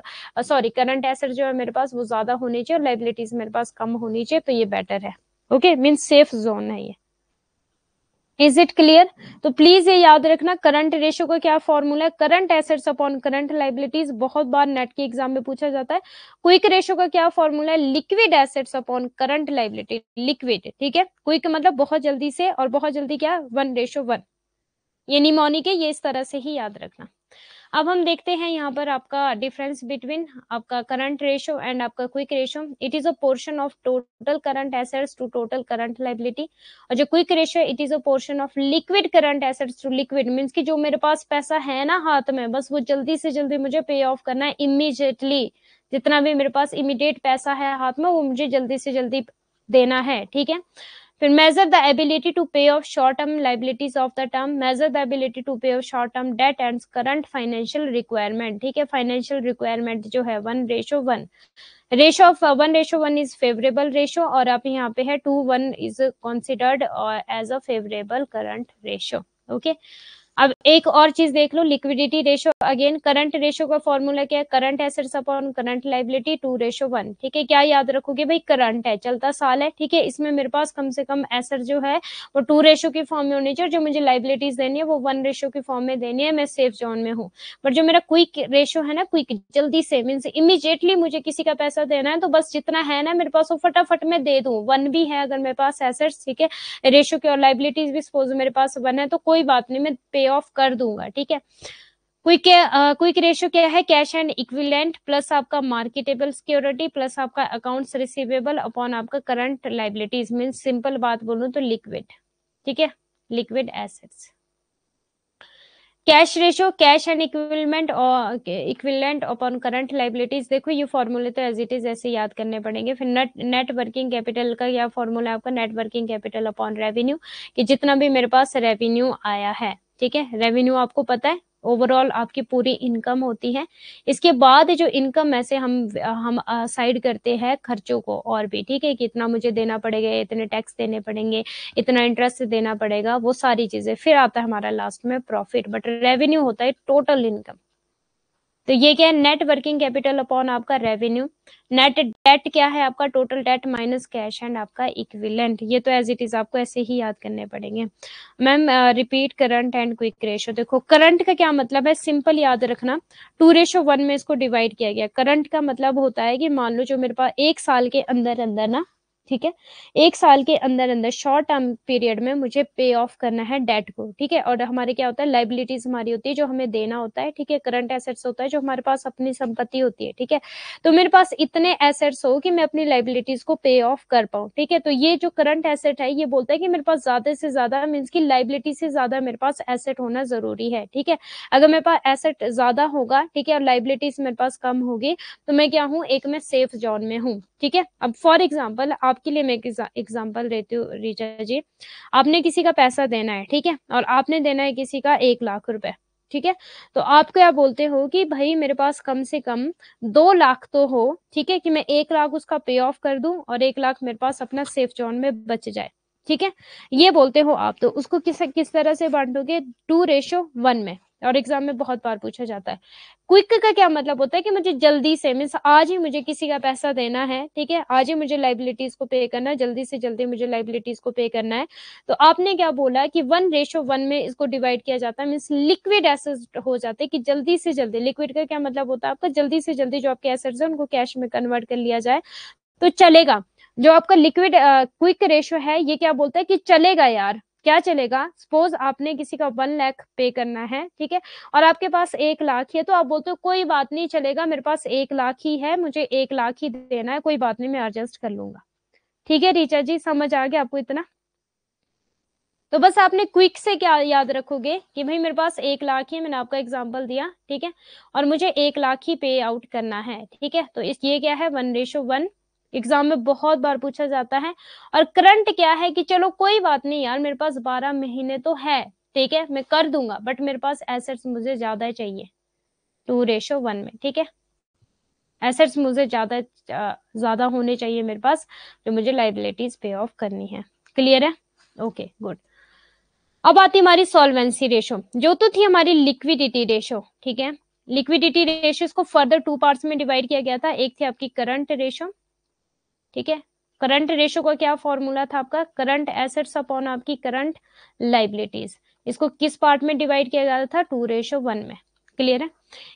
सॉरी करंट एसेट जो है मेरे पास वो ज्यादा होनी चाहिए और लाइबिलिटीज मेरे पास कम होनी चाहिए, तो ये बेटर है, ओके, मीन्स सेफ जोन है ये। Is it clear? तो प्लीज ये याद रखना, करंट रेशियो का क्या फॉर्मूला है, current assets upon current liabilities, बहुत बार नेट के एग्जाम में पूछा जाता है। क्विक रेशियो का क्या फॉर्मूला है, liquid assets upon current liability, liquid, ठीक है, क्विक मतलब बहुत जल्दी से, और बहुत जल्दी क्या, 1:1, ये निमोनिक है, ये इस तरह से ही याद रखना। अब हम देखते हैं यहाँ पर आपका डिफरेंस बिटवीन आपका करंट रेशियो एंड आपका quick ratio. It is a portion of total current assets to total current liability. और जो quick ratio it is a portion of liquid current assets to liquid, means कि जो मेरे पास पैसा है ना हाथ में, बस वो जल्दी से जल्दी मुझे पे ऑफ करना है इमीडिएटली। जितना भी मेरे पास इमीडिएट पैसा है हाथ में वो मुझे जल्दी से जल्दी देना है, ठीक है। फिर measure the ability to pay of short term liabilities of the term, measure the ability to pay of short term debt and current financial requirement, ठीक है। फाइनेंशियल रिक्वायरमेंट जो है 1:1, ratio of 1:1 is favourable ratio, और आप यहाँ पे है 2:1 is considered as a favourable current ratio, okay. अब एक और चीज देख लो, liquidity ratio again current ratio का फॉर्मूला क्या है, current assets upon current liability 2:1। ठीक है, क्या याद रखोगे भाई, करंट है, चलता साल है, ठीक है, इसमें मेरे पास कम से कम एसेट जो है वो 2 रेशो की फॉर्म में होनी चाहिए, और जो मुझे लाइबिलिटीज देनी है वो 1 रेशो की फॉर्म में देनी है, मैं सेफ जोन में हूँ। बट जो मेरा क्विक रेशो है ना, क्विक जल्दी से मीन्स इमीडिएटली मुझे किसी का पैसा देना है, तो बस जितना है ना मेरे पास वो फटाफट में दे दूं, 1 भी है अगर मेरे पास एसेट्स, ठीक है, रेशो की और लाइबिलिटीज भी सपोज मेरे पास 1 है, तो कोई बात नहीं, मैं पे ऑफ कर दूंगा। ठीक है, क्विक रेशियो क्या है, कैश एंड इक्विवेलेंट प्लस आपका मार्केटेबल सिक्योरिटी प्लस आपका अकाउंट्स रिसीवेबल अपॉन आपका करंट लाइबिलिटीज, मींस सिंपल बात बोलूं तो लिक्विड। ठीक है, liquid assets. Cash ratio, cash and equivalent और इक्विवेलेंट अपॉन करंट लाइबिलिटीज, देखो ये फॉर्मूले तो एज इट इज ऐसे याद करने पड़ेंगे। फिर नेट वर्किंग कैपिटल का क्या फॉर्मूला है आपका, net working capital upon revenue, कि जितना भी मेरे पास रेवेन्यू आया है, ठीक है, रेवेन्यू आपको पता है ओवरऑल आपकी पूरी इनकम होती है, इसके बाद जो इनकम में से हम साइड करते हैं खर्चों को और भी, ठीक है, कि इतना मुझे देना पड़ेगा, इतने टैक्स देने पड़ेंगे, इतना इंटरेस्ट देना पड़ेगा, वो सारी चीजें, फिर आता है हमारा लास्ट में प्रॉफिट, बट रेवेन्यू होता है टोटल इनकम। तो ये क्या है, नेट वर्किंग कैपिटल अपॉन आपका रेवेन्यू। नेट डेट क्या है आपका, total date minus cash and आपका इक्विवेलेंट, ये तो एज इट इज आपको ऐसे ही याद करने पड़ेंगे। Ma'am repeat current and quick ratio, देखो करंट का क्या मतलब है, सिंपल याद रखना, 2:1 में इसको डिवाइड किया गया। करंट का मतलब होता है कि मान लो जो मेरे पास 1 साल के अंदर अंदर ना, ठीक है, 1 साल के अंदर अंदर शॉर्ट टर्म पीरियड में मुझे पे ऑफ करना है डेट को, ठीक है, और हमारे क्या होता है, लाइबिलिटीज हमारी होती है जो हमें देना होता है, ठीक है, करंट एसेट्स होता है जो हमारे पास अपनी संपत्ति होती है, ठीक है, तो मेरे पास इतने एसेट्स हो कि मैं अपनी लाइबिलिटीज को पे ऑफ कर पाऊं, ठीक है, तो ये जो करंट एसेट है ये बोलता है कि मेरे पास ज्यादा से ज्यादा मीन्स की लाइबिलिटी से ज्यादा मेरे पास एसेट होना जरूरी है, ठीक है, अगर मेरे पास एसेट ज्यादा होगा, ठीक है, और लाइबिलिटीज मेरे पास कम होगी, तो मैं क्या हूँ, एक मैं सेफ जोन में हूँ, ठीक है। अब फॉर एग्जाम्पल आपके लिए मैं एग्जाम्पल देती हूँ रीचा जी, आपने किसी का पैसा देना है, ठीक है, और आपने देना है किसी का 1 लाख रुपए, ठीक है, तो आप क्या बोलते हो कि भाई मेरे पास कम से कम 2 लाख तो हो, ठीक है, कि मैं 1 लाख उसका पे ऑफ कर दूं और 1 लाख मेरे पास अपना सेफ जोन में बच जाए, ठीक है, ये बोलते हो आप। तो उसको किस तरह से बांटोगे, 2:1 में, और एग्जाम में बहुत बार पूछा जाता है। क्विक का क्या मतलब होता है कि मुझे जल्दी से मीन्स आज ही मुझे किसी का पैसा देना है, ठीक है, आज ही मुझे लाइबिलिटीज को पे करना है, जल्दी से जल्दी मुझे लाइबिलिटीज को पे करना है। तो आपने क्या बोला कि 1:1 में इसको डिवाइड किया जाता है, मीन्स लिक्विड एसेट्स हो जाते हैं कि जल्दी से जल्दी, लिक्विड का क्या मतलब होता है आपका, जल्दी से जल्दी जो आपके एसेट्स है उनको कैश में कन्वर्ट कर लिया जाए तो चलेगा। जो आपका लिक्विड क्विक रेशो है ये क्या बोलता है कि चलेगा यार, क्या चलेगा, सपोज आपने किसी का 1 लाख पे करना है, ठीक है, और आपके पास 1 लाख है, तो आप बोलते हो कोई बात नहीं चलेगा, मेरे पास 1 लाख ही है, मुझे 1 लाख ही देना है, कोई बात नहीं मैं एडजस्ट कर लूंगा। ठीक है रीचा जी, समझ आ गया आपको इतना। तो बस आपने क्विक से क्या याद रखोगे कि भाई मेरे पास 1 लाख ही, मैंने आपका एग्जाम्पल दिया, ठीक है, और मुझे 1 लाख ही पे आउट करना है, ठीक है, तो इस ये क्या है, 1:1, एग्जाम में बहुत बार पूछा जाता है। और करंट क्या है कि चलो कोई बात नहीं यार, मेरे पास 12 महीने तो है, ठीक है, मैं कर दूंगा, बट मेरे पास एसेट्स मुझे ज्यादा चाहिए 2:1 में, ठीक है, एसेट्स मुझे ज्यादा होने चाहिए मेरे पास, जो मुझे लाइबिलिटीज पे ऑफ करनी है। क्लियर है, ओके गुड। अब आती हमारी सॉल्वेंसी रेशो, जो तो थी हमारी लिक्विडिटी रेशो, ठीक है, लिक्विडिटी रेशो इसको फर्दर 2 पार्ट्स में डिवाइड किया गया था, एक थी आपकी करंट रेशो, ठीक है, करंट रेशो का क्या फॉर्मूला था आपका, करंट एसेट्स अपॉन आपकी करंट लाइबिलिटीज, इसको किस पार्ट में डिवाइड किया गया था, 2:1 में। क्लियर है।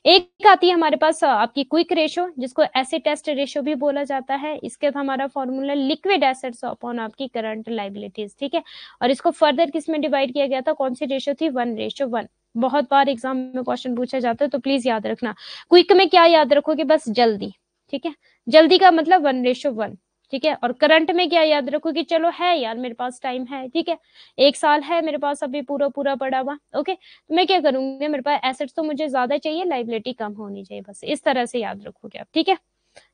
एक आती है हमारे पास आपकी क्विक रेशो, जिसको एसिड टेस्ट रेशो भी बोला जाता है, इसके हमारा फॉर्मूला लिक्विड एसेट्स अपॉन आपकी करंट लाइबिलिटीज, ठीक है, और इसको फर्दर किस में डिवाइड किया गया था, कौन सी रेशो थी, 1:1। बहुत बार एग्जाम में क्वेश्चन पूछा जाता है, तो प्लीज याद रखना। क्विक में क्या याद रखोगे, बस जल्दी, ठीक है, जल्दी का मतलब 1:1, ठीक है, और करंट में क्या याद रखो कि चलो है यार मेरे पास टाइम है, ठीक है, 1 साल है मेरे पास अभी पूरा पूरा पड़ा हुआ, ओके, तो मैं क्या करूंगी, मेरे पास एसेट्स तो मुझे ज्यादा चाहिए, लाइबिलिटी कम होनी चाहिए, बस इस तरह से याद रखोगे आप, ठीक है,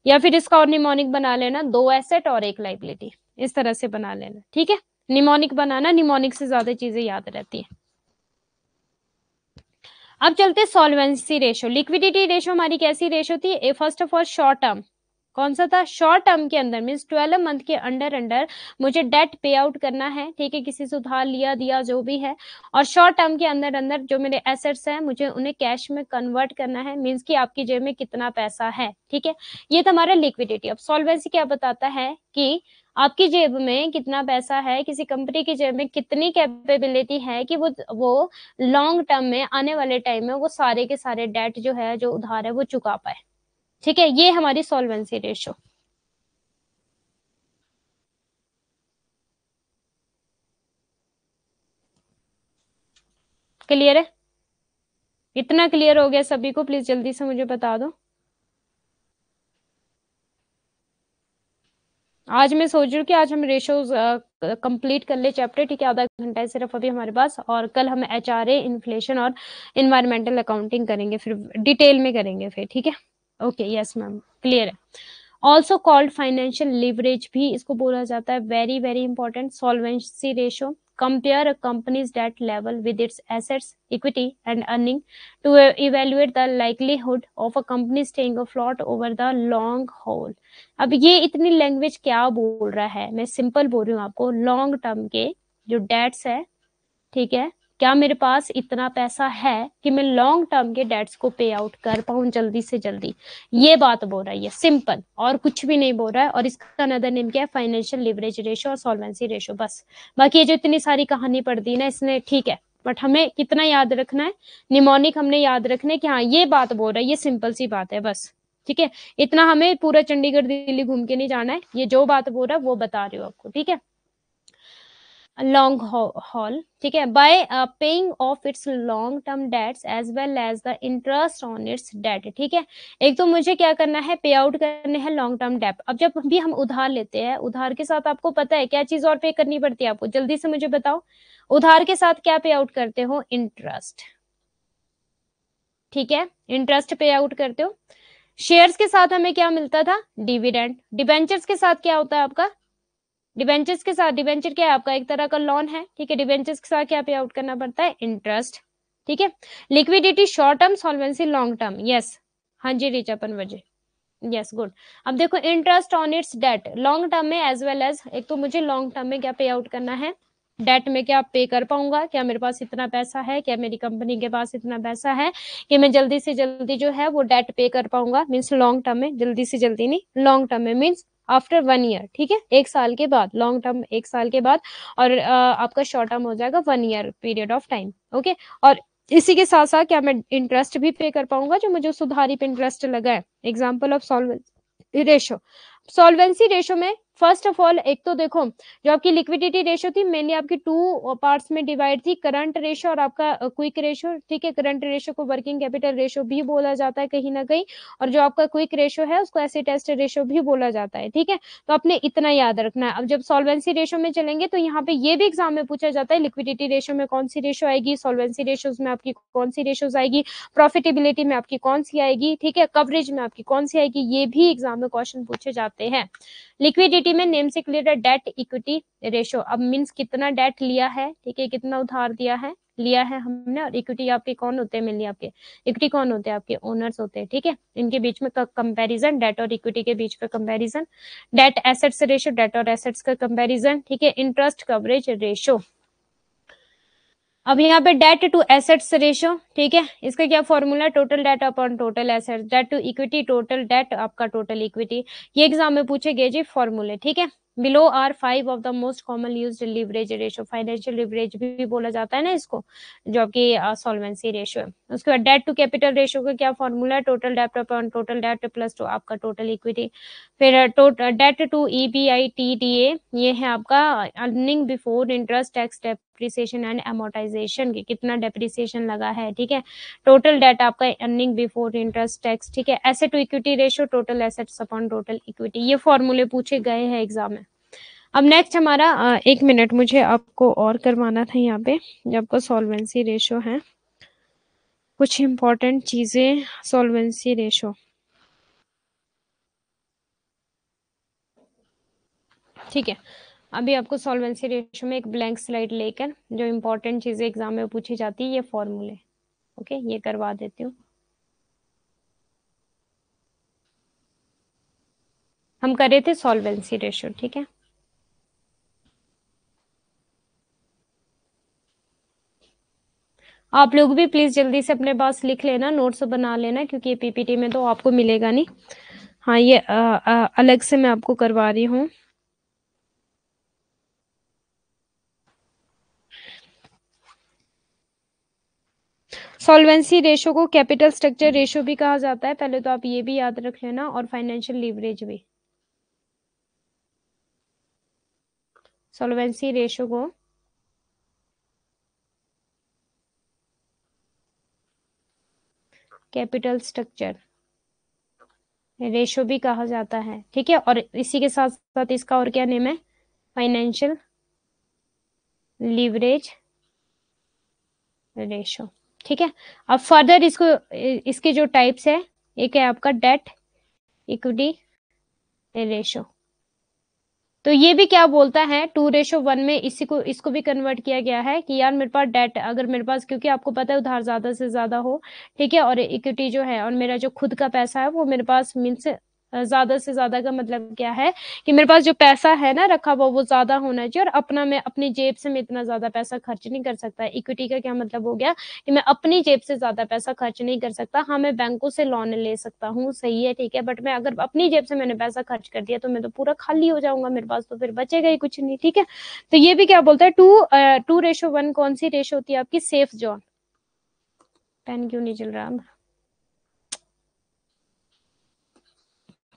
या फिर इसका और निमोनिक बना लेना, 2 एसेट और 1 लाइबिलिटी, इस तरह से बना लेना, ठीक है, निमोनिक बनाना, निमोनिक से ज्यादा चीजें याद रहती है। अब चलते सॉल्वेंसी रेशो, लिक्विडिटी रेशो हमारी कैसी रेशो थी, first of all short term, कौन सा था? शॉर्ट टर्म के अंदर मीन्स 12 मंथ के अंडर अंडर मुझे डेट पे आउट करना है, ठीक है, किसी से उधार लिया दिया जो भी है, और शॉर्ट टर्म के अंदर अंदर जो मेरे एसेट्स हैं मुझे उन्हें कैश में कन्वर्ट करना है, मीन्स कि आपकी जेब में कितना पैसा है, ठीक है। ये तो हमारा लिक्विडिटी। अब सॉल्वेंसी क्या बताता है कि आपकी जेब में कितना पैसा है, किसी कंपनी की जेब में कितनी कैपेबिलिटी है कि वो लॉन्ग टर्म में आने वाले टाइम में वो सारे के सारे डेट जो है, जो उधार है, वो चुका पाए, ठीक है। ये हमारी सॉल्वेंसी रेशो। क्लियर है? इतना क्लियर हो गया सभी को? प्लीज जल्दी से मुझे बता दो। आज मैं सोच रही हूँ कि आज हम रेशोज कंप्लीट कर ले चैप्टर, ठीक है। आधा घंटा है सिर्फ अभी हमारे पास, और कल हम एचआरए, इन्फ्लेशन और इन्वायरमेंटल अकाउंटिंग करेंगे, फिर डिटेल में करेंगे फिर, ठीक है। ओके, यस मैम, क्लियर है। ऑल्सो कॉल्ड फाइनेंशियल लिवरेज भी इसको बोला जाता है। Very very important. Solvency ratio compare a company's debt level with its assets, equity and earning to evaluate the likelihood of a company staying afloat over the long haul. अब ये इतनी language क्या बोल रहा है? मैं सिंपल बोल रही हूँ आपको, लॉन्ग टर्म के जो डेट्स है, ठीक है, क्या मेरे पास इतना पैसा है कि मैं लॉन्ग टर्म के डेट्स को पे आउट कर पाऊं जल्दी से जल्दी, ये बात बोल रहा है ये, सिंपल, और कुछ भी नहीं बोल रहा है। और इसका अनदर नेम क्या है? फाइनेंशियल लिवरेज रेशो और सॉल्वेंसी रेशो, बस। बाकी ये जो इतनी सारी कहानी पढ़ दी ना इसने, ठीक है, बट हमें कितना याद रखना है? निमोनिक हमने याद रखना है कि हाँ ये बात बोल रहा है, ये सिंपल सी बात है बस, ठीक है। इतना हमें पूरा चंडीगढ़ दिल्ली घूम के नहीं जाना है, ये जो बात बोल रहा है वो बता रही हूँ आपको, ठीक है। लॉन्ग हॉल, ठीक है, by paying off its long term debts as well as the interest on its debt, ठीक है। एक तो मुझे क्या करना है? पे आउट करने हैं लॉन्ग टर्म डेट। अब जब भी हम उधार लेते हैं, उधार के साथ आपको पता है क्या चीज और पे करनी पड़ती है आपको? जल्दी से मुझे बताओ, उधार के साथ क्या पे आउट करते हो? इंटरेस्ट, ठीक है, इंटरेस्ट पे आउट करते हो। शेयर्स के साथ हमें क्या मिलता था? डिविडेंड। डिबेंचर्स के साथ क्या होता है आपका? डिबेंचर्स के साथ, डिबेंचर क्या है आपका? एक तरह का लोन है, ठीक है। डिबेंचर्स के साथ क्या पे आउट करना पड़ता है? इंटरेस्ट, ठीक है। Liquidity short term, solvency long term, yes. हाँ जी रीचा वजह, यस, गुड। अब देखो, interest on its debt long term में एज वेल एज, एक तो मुझे लॉन्ग टर्म में क्या पे आउट करना है? डेट में क्या पे कर पाऊंगा? क्या मेरे पास इतना पैसा है? क्या मेरी कंपनी के पास इतना पैसा है कि मैं जल्दी से जल्दी जो है वो डेट पे कर पाऊंगा? मीन्स लॉन्ग टर्म में, जल्दी से जल्दी नहीं, लॉन्ग टर्म में मीन्स आफ्टर 1 ईयर, ठीक है, 1 साल के बाद। लॉन्ग टर्म 1 साल के बाद, और आपका शॉर्ट टर्म हो जाएगा 1 year period of time, okay. और इसी के साथ साथ क्या मैं इंटरेस्ट भी पे कर पाऊंगा जो मुझे उस उधारी पे इंटरेस्ट लगा है? Example of solvency ratio. Solvency ratio में फर्स्ट ऑफ ऑल, एक तो देखो, जो आपकी लिक्विडिटी रेशो थी मेनली आपकी 2 पार्ट्स में डिवाइड थी, करंट रेशो और आपका क्विक रेशो, ठीक है। करंट रेशो को वर्किंग कैपिटल रेशो भी बोला जाता है कहीं ना कहीं, और जो आपका क्विक रेशो है उसको एसिड टेस्ट रेशो भी बोला जाता है, ठीक है। तो आपने इतना याद रखना है। अब जब सॉल्वेंसी रेशो में चलेंगे तो यहाँ पे ये भी एग्जाम में पूछा जाता है, लिक्विडिटी रेशो में कौन सी रेशो आएगी, सॉल्वेंसी रेशोज में आपकी कौन सी रेशोज आएगी, प्रॉफिटेबिलिटी में आपकी कौन सी आएगी, ठीक है, कवरेज में आपकी कौन सी आएगी, ये भी एग्जाम में क्वेश्चन पूछे जाते हैं। लिक्विडिटी में नेम से क्लियर है, डेट इक्विटी रेशो। अब मीन्स कितना डेट लिया है, ठीक है, कितना उधार दिया है, लिया है हमने। और इक्विटी आपके कौन होते हैं? मिलनी आपके इक्विटी कौन होते हैं? आपके ओनर्स होते हैं, ठीक है। इनके बीच में कंपैरिजन, डेट और इक्विटी के बीच में comparison. Debt assets ratio, debt और एसेट्स का कंपैरिजन, ठीक है। Interest coverage ratio. अब यहाँ पे डेट टू एसेट्स रेशो, ठीक है, इसका क्या formula? Total debt upon total assets. Debt to equity, total debt आपका टोटल इक्विटी। ये एग्जाम में पूछे गए जी फॉर्मूले, ठीक है। Below are 5 of the most common used leverage ratio. Financial leverage भी बोला जाता है ना इसको, जो आपकी सॉल्वेंसी रेशो है। उसके बाद डेट टू कैपिटल रेशो का क्या फॉर्मूला है? Total debt upon total debt plus to आपका टोटल इक्विटी। फिर डेट टू EBITDA, ये है आपका earning before interest tax depreciation and amortisation, की कितना डेप्रिसिएशन लगा है, ठीक है। टोटल डेट आपका अर्निंग बिफोर इंटरेस्ट टैक्स, ठीक है। Asset to equity ratio, total assets upon total equity. ये फॉर्मूले पूछे गए हैं एग्जाम में। अब नेक्स्ट हमारा 1 मिनट मुझे आपको और करवाना था यहाँ पे, जब आपका सॉल्वेंसी रेशो है, कुछ इंपॉर्टेंट चीजें। सॉल्वेंसी रेशो, ठीक है। अभी आपको सॉल्वेंसी रेशो में एक ब्लैंक स्लाइड लेकर जो इंपॉर्टेंट चीजें एग्जाम में पूछी जाती है, ये फॉर्मूले, ओके, ये करवा देती हूँ। हम कर रहे थे सॉल्वेंसी रेशो, ठीक है। आप लोग भी प्लीज जल्दी से अपने पास लिख लेना, नोट्स बना लेना, क्योंकि ये पीपीटी में तो आपको मिलेगा नहीं। हाँ, ये अलग से मैं आपको करवा रही हूँ। सॉल्वेंसी रेशो को कैपिटल स्ट्रक्चर रेशो भी कहा जाता है, पहले तो आप ये भी याद रख लेना, और फाइनेंशियल लीवरेज भी। सॉल्वेंसी रेशो को कैपिटल स्ट्रक्चर रेशो भी कहा जाता है, ठीक है। और इसी के साथ साथ इसका और क्या नेम है, फाइनेंशियल लीवरेज रेशो, ठीक है। अब फर्दर इसके जो टाइप्स है, एक है आपका डेट इक्विटी रेशो। तो ये भी क्या बोलता है, 2:1 में इसको भी कन्वर्ट किया गया है कि यार मेरे पास डेट, अगर मेरे पास, क्योंकि आपको पता है उधार ज्यादा से ज्यादा हो, ठीक है, और इक्विटी जो है, और मेरा जो खुद का पैसा है वो मेरे पास मीन्स ज्यादा से ज्यादा का मतलब क्या है कि मेरे पास जो पैसा है ना रखा हुआ वो ज्यादा होना चाहिए, और अपना मैं अपनी जेब से मैं इतना ज्यादा पैसा खर्च नहीं कर सकता। इक्विटी का क्या मतलब हो गया कि मैं अपनी जेब से ज्यादा पैसा खर्च नहीं कर सकता। हाँ, मैं बैंकों से लोन ले सकता हूँ, सही है, ठीक है, बट मैं अगर अपनी जेब से मैंने पैसा खर्च कर दिया तो मैं तो पूरा खाली हो जाऊंगा, मेरे पास तो फिर बचेगा ही कुछ नहीं, ठीक है। तो ये भी क्या बोलता है, 2:1 कौन सी रेशो होती है आपकी, सेफ जोन। पेन क्यों नहीं चल रहा,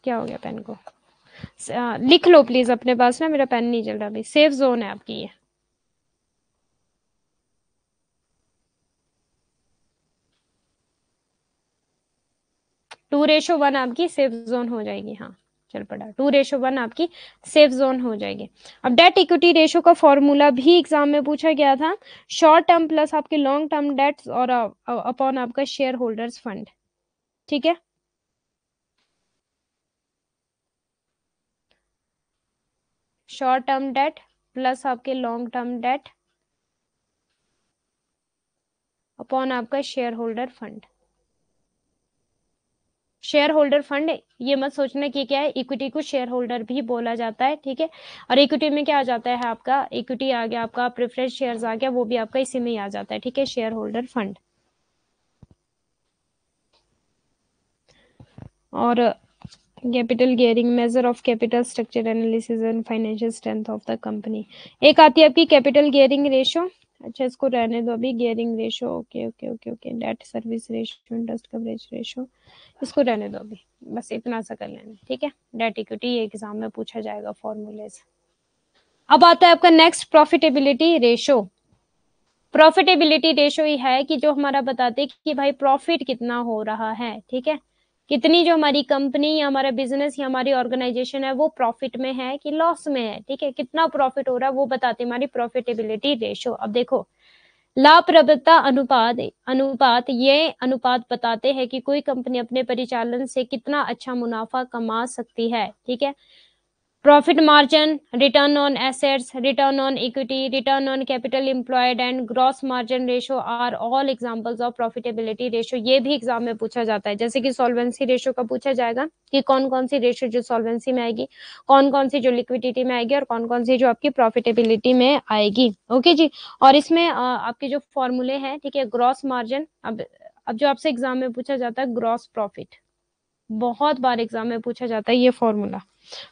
क्या हो गया पेन को, लिख लो प्लीज अपने पास ना, मेरा पेन नहीं चल रहा अभी। सेफ जोन है आपकी ये, 2:1 आपकी सेफ जोन हो जाएगी। हाँ, चल पड़ा, 2:1 आपकी सेफ जोन हो जाएगी। अब डेट इक्विटी रेशो का फॉर्मूला भी एग्जाम में पूछा गया था, शॉर्ट टर्म प्लस आपके लॉन्ग टर्म डेट्स और अपॉन आपका शेयर होल्डर्स फंड, ठीक है। शॉर्ट टर्म डेट प्लस आपके लॉन्ग टर्म डेट अपॉन आपका share holder fund. Share holder fund, ये मत सोचना कि क्या है, इक्विटी को शेयर होल्डर भी बोला जाता है, ठीक है। और इक्विटी में क्या आ जाता है आपका, इक्विटी आ गया आपका, प्रेफरेंस शेयर्स आ गया, वो भी आपका इसी में ही आ जाता है, ठीक है, शेयर होल्डर फंड। और capital gearing, measure of capital structure analysis and financial strength of the company. एक आती है आपकी कैपिटल गियरिंग रेशो, अच्छा इसको रहने दो अभी, gearing ratio, okay okay okay okay, debt service ratio, interest coverage ratio, इसको रहने दो अभी, बस इतना सा कर लेना, ठीक है। डेट इक्विटी ये एग्जाम में पूछा जाएगा फॉर्मूले से। अब आता है आपका next, profitability ratio. Profitability ratio ही है कि जो हमारा बताते कि भाई प्रॉफिट कितना हो रहा है, ठीक है, कितनी जो हमारी कंपनी या हमारा बिजनेस या हमारी ऑर्गेनाइजेशन है वो प्रॉफिट में है कि लॉस में है, ठीक है, कितना प्रॉफिट हो रहा है वो बताते हमारी प्रॉफिटेबिलिटी रेशो। अब देखो, लाभप्रदता अनुपात, ये अनुपात बताते हैं कि कोई कंपनी अपने परिचालन से कितना अच्छा मुनाफा कमा सकती है, ठीक है। Profit margin, return on assets, return on equity, return on capital employed and gross margin ratio are all examples of profitability ratio. ये भी एग्जाम में पूछा जाता है, जैसे कि सॉल्वेंसी रेशो का पूछा जाएगा कि कौन कौन सी रेशो जो सॉल्वेंसी में आएगी, कौन कौन सी जो लिक्विडिटी में आएगी, और कौन कौन सी जो आपकी प्रॉफिटेबिलिटी में आएगी, ओके जी। और इसमें आपके जो फॉर्मूले हैं, ठीक है, ग्रॉस मार्जिन, अब जो आपसे एग्जाम में पूछा जाता है ग्रॉस प्रॉफिट, बहुत बार एग्जाम में पूछा जाता है ये फॉर्मूला,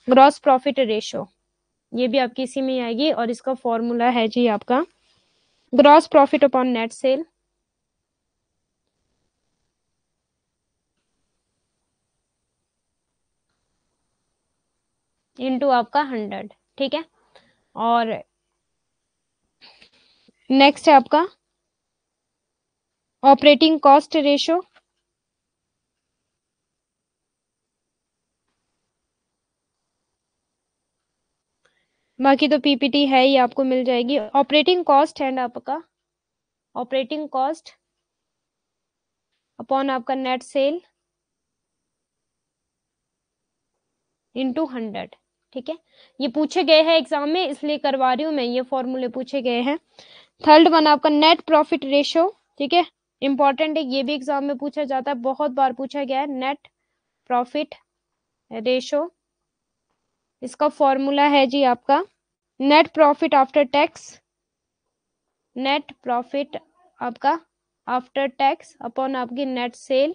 ग्रॉस प्रॉफिट रेशो, ये भी आपकी इसी में आएगी, और इसका फॉर्मूला है जी आपका gross profit upon net sale into आपका 100, ठीक है। और नेक्स्ट है आपका ऑपरेटिंग कॉस्ट रेशो, बाकी तो पीपीटी है ही, आपको मिल जाएगी। ऑपरेटिंग कॉस्ट है आपका, ऑपरेटिंग कॉस्ट अपॉन आपका नेट सेल इनटू 100, ठीक है। ये पूछे गए हैं एग्जाम में, इसलिए करवा रही हूं मैं, ये फॉर्मूले पूछे गए हैं। थर्ड वन आपका नेट प्रॉफिट रेशो, ठीक है, इंपॉर्टेंट है, ये भी एग्जाम में पूछा जाता है, बहुत बार पूछा गया है, नेट प्रॉफिट रेशो इसका फॉर्मूला है जी आपका net profit after tax, net profit आपका आफ्टर टैक्स अपॉन आपकी नेट सेल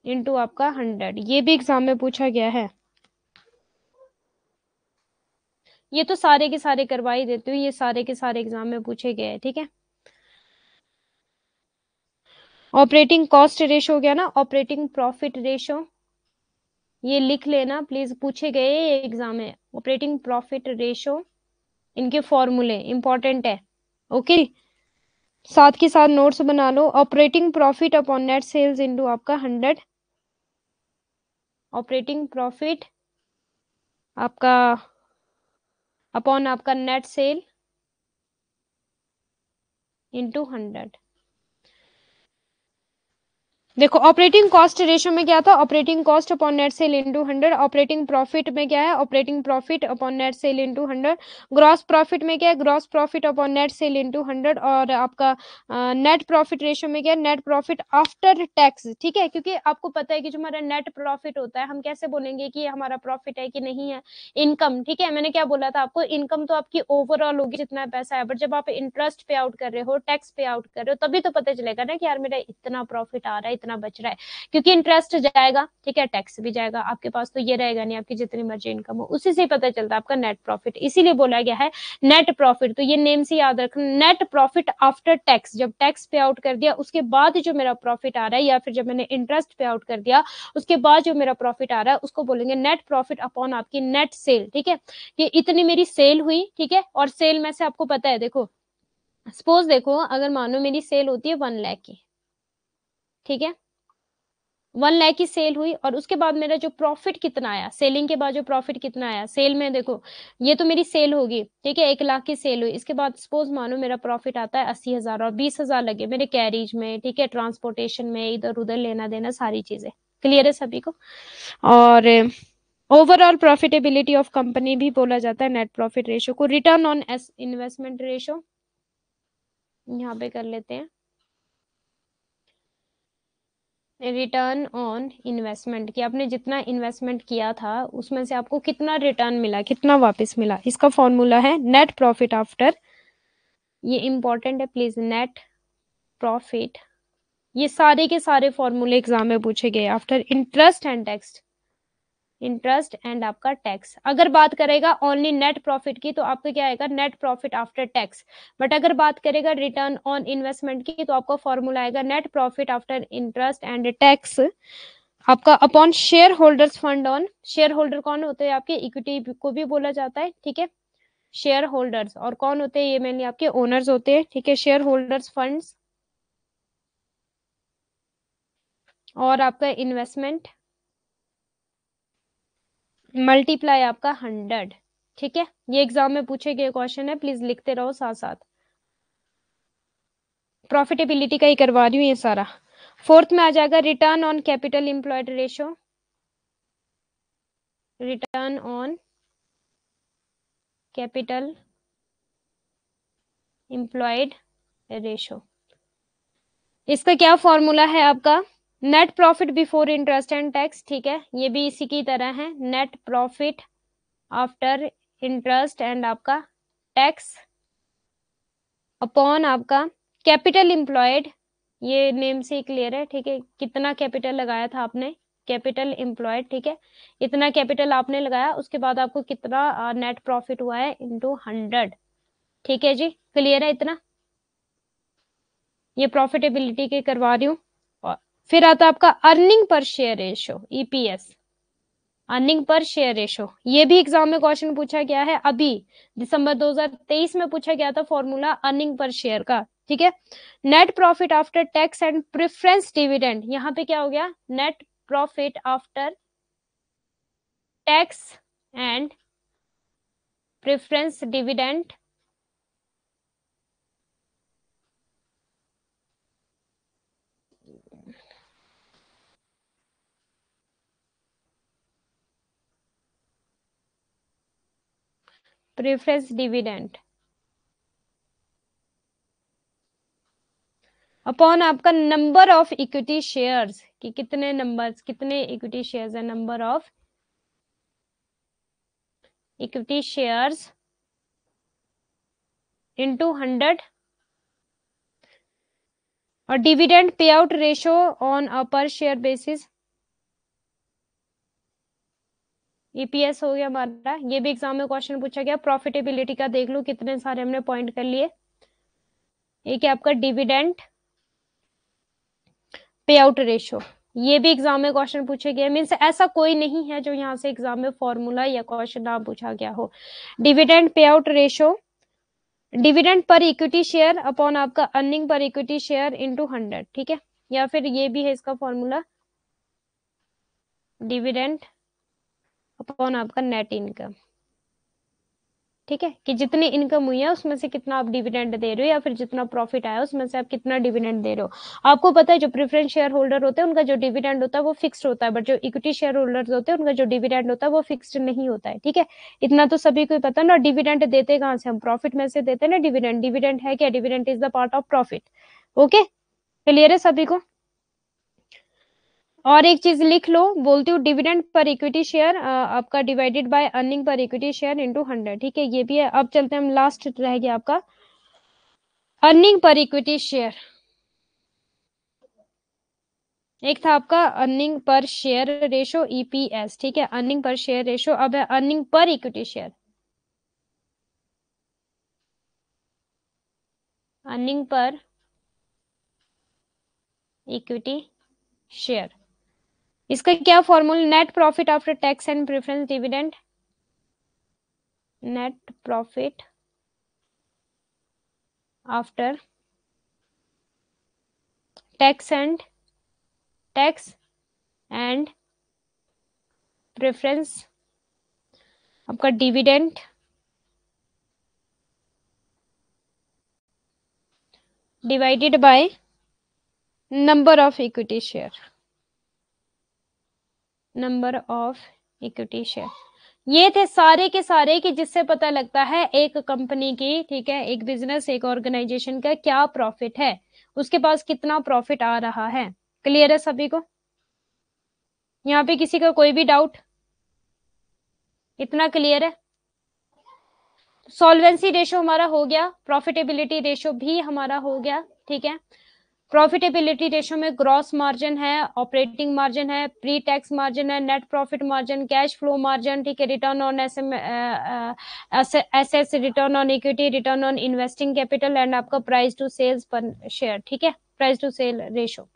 इनटू आपका 100। ये भी एग्जाम में पूछा गया है। ये तो सारे के सारे करवा ही देती हूँ, ये सारे के सारे एग्जाम में पूछे गए हैं, ठीक है। ऑपरेटिंग कॉस्ट रेशो हो गया ना, ऑपरेटिंग प्रॉफिट रेशो, ये लिख लेना प्लीज, पूछे गए एग्जाम में। ऑपरेटिंग प्रॉफिट रेशो, इनके फॉर्मूले इंपॉर्टेंट है, ओके। साथ के साथ नोट्स बना लो। Operating profit upon net sales into आपका 100, ऑपरेटिंग प्रॉफिट आपका अपॉन आपका नेट सेल इनटू 100। देखो ऑपरेटिंग कॉस्ट रेशियो में क्या था, operating cost upon net sale into 100। Operating profit में क्या है, operating profit upon net sale into 100। Gross profit में क्या है, gross profit upon net sale into 100। और आपका नेट प्रॉफिट रेशियो में क्या है, नेट प्रॉफिट आफ्टर टैक्स, ठीक है। क्योंकि आपको पता है कि जो हमारा नेट प्रॉफिट होता है, हम कैसे बोलेंगे कि ये हमारा प्रॉफिट है कि नहीं है, इनकम, ठीक है। मैंने क्या बोला था आपको, इनकम तो आपकी ओवरऑल होगी जितना पैसा है, बट जब आप इंटरेस्ट पे आउट कर रहे हो, टैक्स पे आउट कर रहे हो, तभी तो पता चलेगा ना कि यार मेरा इतना प्रॉफिट आ रहा है, इतना बच रहा है। क्योंकि इंटरेस्ट जाएगा, ठीक है, टैक्स भी जाएगा, आपके पास तो ये रहेगा नहीं, आपकी जितनी मर्जी इनकम हो, उसी से पता चलता है आपका नेट प्रॉफिट। इसीलिए बोला गया है नेट प्रॉफिट। तो ये नेम से याद रखना, नेट प्रॉफिट आफ्टर टैक्स, जब टैक्स पे आउट कर दिया उसके बाद जो मेरा प्रॉफिट आ रहा है, या फिर जब मैंने इंटरेस्ट पे आउट कर दिया उसके बाद जो मेरा प्रॉफिट आ रहा है, उसको बोलेंगे नेट प्रॉफिट अपॉन आपकी नेट सेल, ठीक है। ये इतनी मेरी सेल हुई, ठीक है। और सेल में से आपको पता है, देखो सपोज देखो, अगर मानो मेरी सेल होती है 1 लाख की, ठीक है, 1 लाख की सेल हुई, और उसके बाद मेरा जो प्रॉफिट कितना आया, सेलिंग के बाद जो प्रॉफिट कितना आया, सेल में देखो ये तो मेरी सेल होगी, ठीक है, 1 लाख की सेल हुई। इसके बाद सपोज मानो मेरा प्रॉफिट आता है 80,000, और 20,000 लगे मेरे कैरिज में, ठीक है, ट्रांसपोर्टेशन में, इधर उधर लेना देना, सारी चीजें क्लियर है सभी को। और ओवरऑल प्रॉफिटेबिलिटी ऑफ कंपनी भी बोला जाता है नेट प्रॉफिट रेशियो को। रिटर्न ऑन इन्वेस्टमेंट रेशियो यहाँ पे कर लेते हैं, रिटर्न ऑन इन्वेस्टमेंट, कि आपने जितना इन्वेस्टमेंट किया था उसमें से आपको कितना रिटर्न मिला, कितना वापस मिला। इसका फॉर्मूला है नेट प्रॉफिट आफ्टर, ये इंपॉर्टेंट है प्लीज, नेट प्रॉफिट, ये सारे के सारे फॉर्मूले एग्जाम में पूछे गए, after interest and tax, interest and आपका टैक्स। अगर बात करेगा ओनली नेट प्रॉफिट की तो आपका क्या आएगा, net profit after tax. But अगर बात करेगा रिटर्न ऑन इन्वेस्टमेंट की तो आपका फॉर्मूला आएगा net profit after interest and tax आपका upon shareholders fund on, shareholder कौन होते हैं आपके, इक्विटी को भी बोला जाता है, ठीक है, शेयर होल्डर्स। और कौन होते हैं, ये मेनली आपके ओनर्स होते हैं, ठीक है, शेयर होल्डर्स फंड्स। और आपका इन्वेस्टमेंट मल्टीप्लाई आपका 100, ठीक है। ये एग्जाम में पूछे गए क्वेश्चन है, प्लीज लिखते रहो साथ साथ। प्रॉफिटेबिलिटी का ही करवा रही हूँ ये सारा। फोर्थ में आ जाएगा return on capital employed ratio, return on capital employed ratio. इसका क्या फॉर्मूला है आपका, net profit before interest and tax, ठीक है, ये भी इसी की तरह है, net profit after interest and आपका टैक्स अपॉन आपका कैपिटल एम्प्लॉयड, ये नेम से क्लियर है, ठीक है, कितना कैपिटल लगाया था आपने, कैपिटल एम्प्लॉयड, ठीक है, इतना कैपिटल आपने लगाया, उसके बाद आपको कितना नेट प्रॉफिट हुआ है इंटू 100, ठीक है जी, क्लियर है इतना। ये प्रॉफिटेबिलिटी के करवा रही हूँ। और फिर आता है आपका अर्निंग पर share ratio, EPS, earning per share ratio. ये भी एग्जाम में क्वेश्चन पूछा गया है, अभी दिसंबर 2023 में पूछा गया था फॉर्मूला अर्निंग पर शेयर का, ठीक है। Net profit after tax and preference dividend, यहाँ पे क्या हो गया, net profit after tax and preference dividend preference dividend upon आपका नंबर ऑफ इक्विटी शेयर्स, कि कितने नंबर्स, कितने इक्विटी शेयर्स है, number of equity shares into 100 और dividend pay out ratio on a पर शेयर बेसिस, ईपीएस हो गया हमारा। ये भी एग्जाम में क्वेश्चन पूछा गया। प्रॉफिटेबिलिटी का देख लो कितने सारे हमने पॉइंट कर लिए। एक है आपका डिविडेंड पे आउट रेशो, ये भी एग्जाम में क्वेश्चन पूछे गए। मीन्स ऐसा कोई नहीं है जो यहाँ से एग्जाम में फॉर्मूला या क्वेश्चन ना पूछा गया हो। डिविडेंड पे out ratio, dividend per equity share upon आपका earning per equity share into 100, ठीक है। या फिर ये भी है इसका फॉर्मूला, डिविडेंड अपॉन आपका नेट इनकम, ठीक है, कि जितनी इनकम हुई है उसमें से कितना आप डिविडेंड दे रहे हो, या फिर जितना प्रॉफिट आया उसमें से आप कितना डिविडेंड दे रहे हो। आपको पता है जो प्रेफरेंस शेयर होल्डर होते हैं उनका जो डिविडेंड होता है वो फिक्स्ड होता है, बट जो इक्विटी शेयर होल्डर्स होते हैं उनका जो डिविडेंड होता है वो फिक्स्ड नहीं होता है, ठीक है। इतना तो सभी को पता ना। डिविडेंड देते कहाँ से, हम प्रॉफिट में से देते हैं ना डिविडेंड। डिविडेंड है क्या, dividend is the part of profit. Okay, clear है सभी को। और एक चीज लिख लो, बोलती हूँ डिविडेंड पर इक्विटी शेयर आपका divided by earning per equity share into 100, ठीक है, ये भी है। अब चलते हैं हम, लास्ट रह गया आपका अर्निंग पर इक्विटी शेयर। एक था आपका अर्निंग पर शेयर रेशो ईपीएस, ठीक है, अर्निंग पर शेयर रेशो। अब है earning per equity share, earning per equity share. इसका क्या फॉर्मूला, net profit after tax and preference dividend, net profit after tax and preference आपका dividend divided by number of equity share, number of equity share. ये थे सारे के सारे कि जिससे पता लगता है एक कंपनी की, ठीक है, एक बिजनेस, एक ऑर्गेनाइजेशन का क्या प्रॉफिट है, उसके पास कितना प्रॉफिट आ रहा है। क्लियर है सभी को, यहाँ पे किसी का कोई भी डाउट, इतना क्लियर है। सॉल्वेंसी रेशो हमारा हो गया, प्रॉफिटेबिलिटी रेशो भी हमारा हो गया, ठीक है। प्रॉफिटेबिलिटी रेशो में ग्रॉस मार्जिन है, ऑपरेटिंग मार्जिन है, प्री टैक्स मार्जिन है, net profit margin, cash flow margin, ठीक है, return on assets, return on equity, return on investing capital and आपका प्राइस टू सेल्स पर शेयर, ठीक है, प्राइस टू सेल रेशो।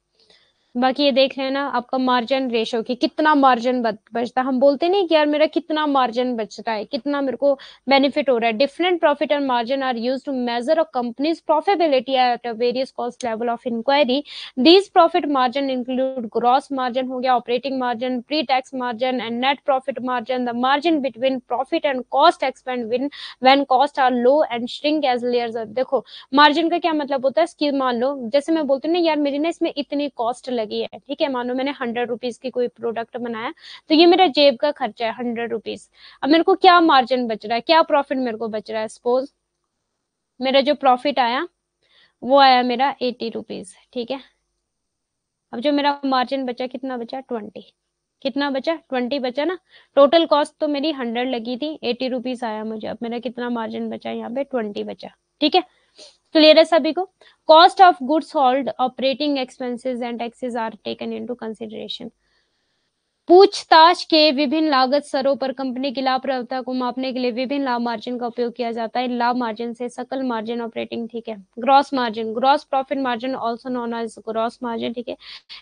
बाकी ये देख लेना आपका मार्जिन रेशो की कितना मार्जिन बचता है। हम बोलते नहीं कि यार मेरा कितना मार्जिन बच रहा है, कितना मेरे को बेनिफिट हो रहा है। Different profit and margin are used to measure a company's profitability at a various cost level of inquiry. These profit margin include gross margin हो गया, operating margin, pre tax margin and net profit margin. The margin between profit and cost expand when cost are low and shrink as layers. देखो margin का क्या मतलब होता है कि मान लो जैसे मैं बोलती हूँ ना यार मेरी ना इसमें इतनी कॉस्ट लगी है, ठीक है, मान लो मैंने 100 रुपीज की कोई प्रोडक्ट बनाया, तो ये मेरा जेब का खर्चा है 100 रुपीज। अब मेरे को क्या मार्जिन बच रहा है, क्या प्रॉफिट मेरे को बच रहा है। सपोज मेरा जो प्रॉफिट आया वो आया मेरा 80 रुपीज, ठीक है। अब जो मेरा मार्जिन बचा कितना बचा, 20। कितना बचा, 20 बचा ना। टोटल कॉस्ट तो मेरी 100 लगी थी, 80 रुपीज आया मुझे। अब मेरा कितना मार्जिन बचा, यहाँ पे 20 बचा, ठीक है। क्लियर है सभी को। Cost of goods sold, operating expenses and taxes are taken into consideration. पूछताछ के विभिन्न लागत स्तरों पर कंपनी की लाभप्रदता को मापने के लिए विभिन्न लाभ मार्जिन का उपयोग किया जाता है। लाभ मार्जिन से सकल मार्जिन, ऑपरेटिंग, ठीक है। Gross margin, gross profit margin also known as gross margin, ठीक है,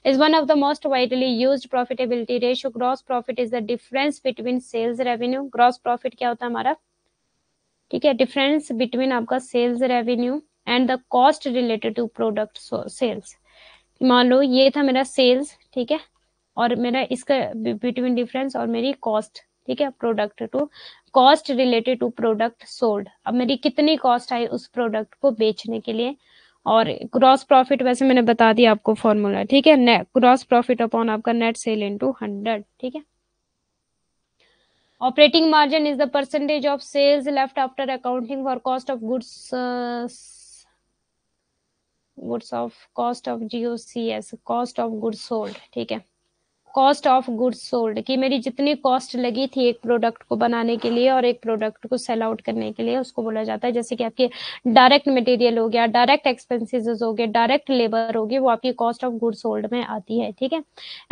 is one of the most widely used profitability ratio. Gross profit is the difference between sales revenue. Gross profit क्या होता है हमारा, ठीक है, डिफरेंस बिटवीन आपका sales revenue and the cost related to product sales. मान लो ये था मेरा सेल्स, ठीक है, और मेरा इसका बिटवीन डिफरेंस और मेरी कॉस्ट, ठीक है, product to cost related to product sold. अब मेरी कितनी कॉस्ट आई उस प्रोडक्ट को बेचने के लिए। और ग्रॉस प्रॉफिट वैसे मैंने बता दिया आपको फॉर्मूला, ठीक है, नेट ग्रॉस प्रॉफिट अपॉन आपका नेट सेल इनटू 100, ठीक है। Operating margin is the percentage of sales left after accounting for cost of goods of cost of GOCS, cost of goods sold, ठीक है। कॉस्ट ऑफ गुड्स सोल्ड, कि मेरी जितनी cost लगी थी एक प्रोडक्ट को बनाने के लिए और एक प्रोडक्ट को सेल आउट करने के लिए, उसको बोला जाता है। जैसे कि आपके डायरेक्ट मटेरियल हो गया, डायरेक्ट एक्सपेंसेस हो गए, डायरेक्ट लेबर होगी, वो आपकी कॉस्ट ऑफ गुड्स सोल्ड में आती है, ठीक है।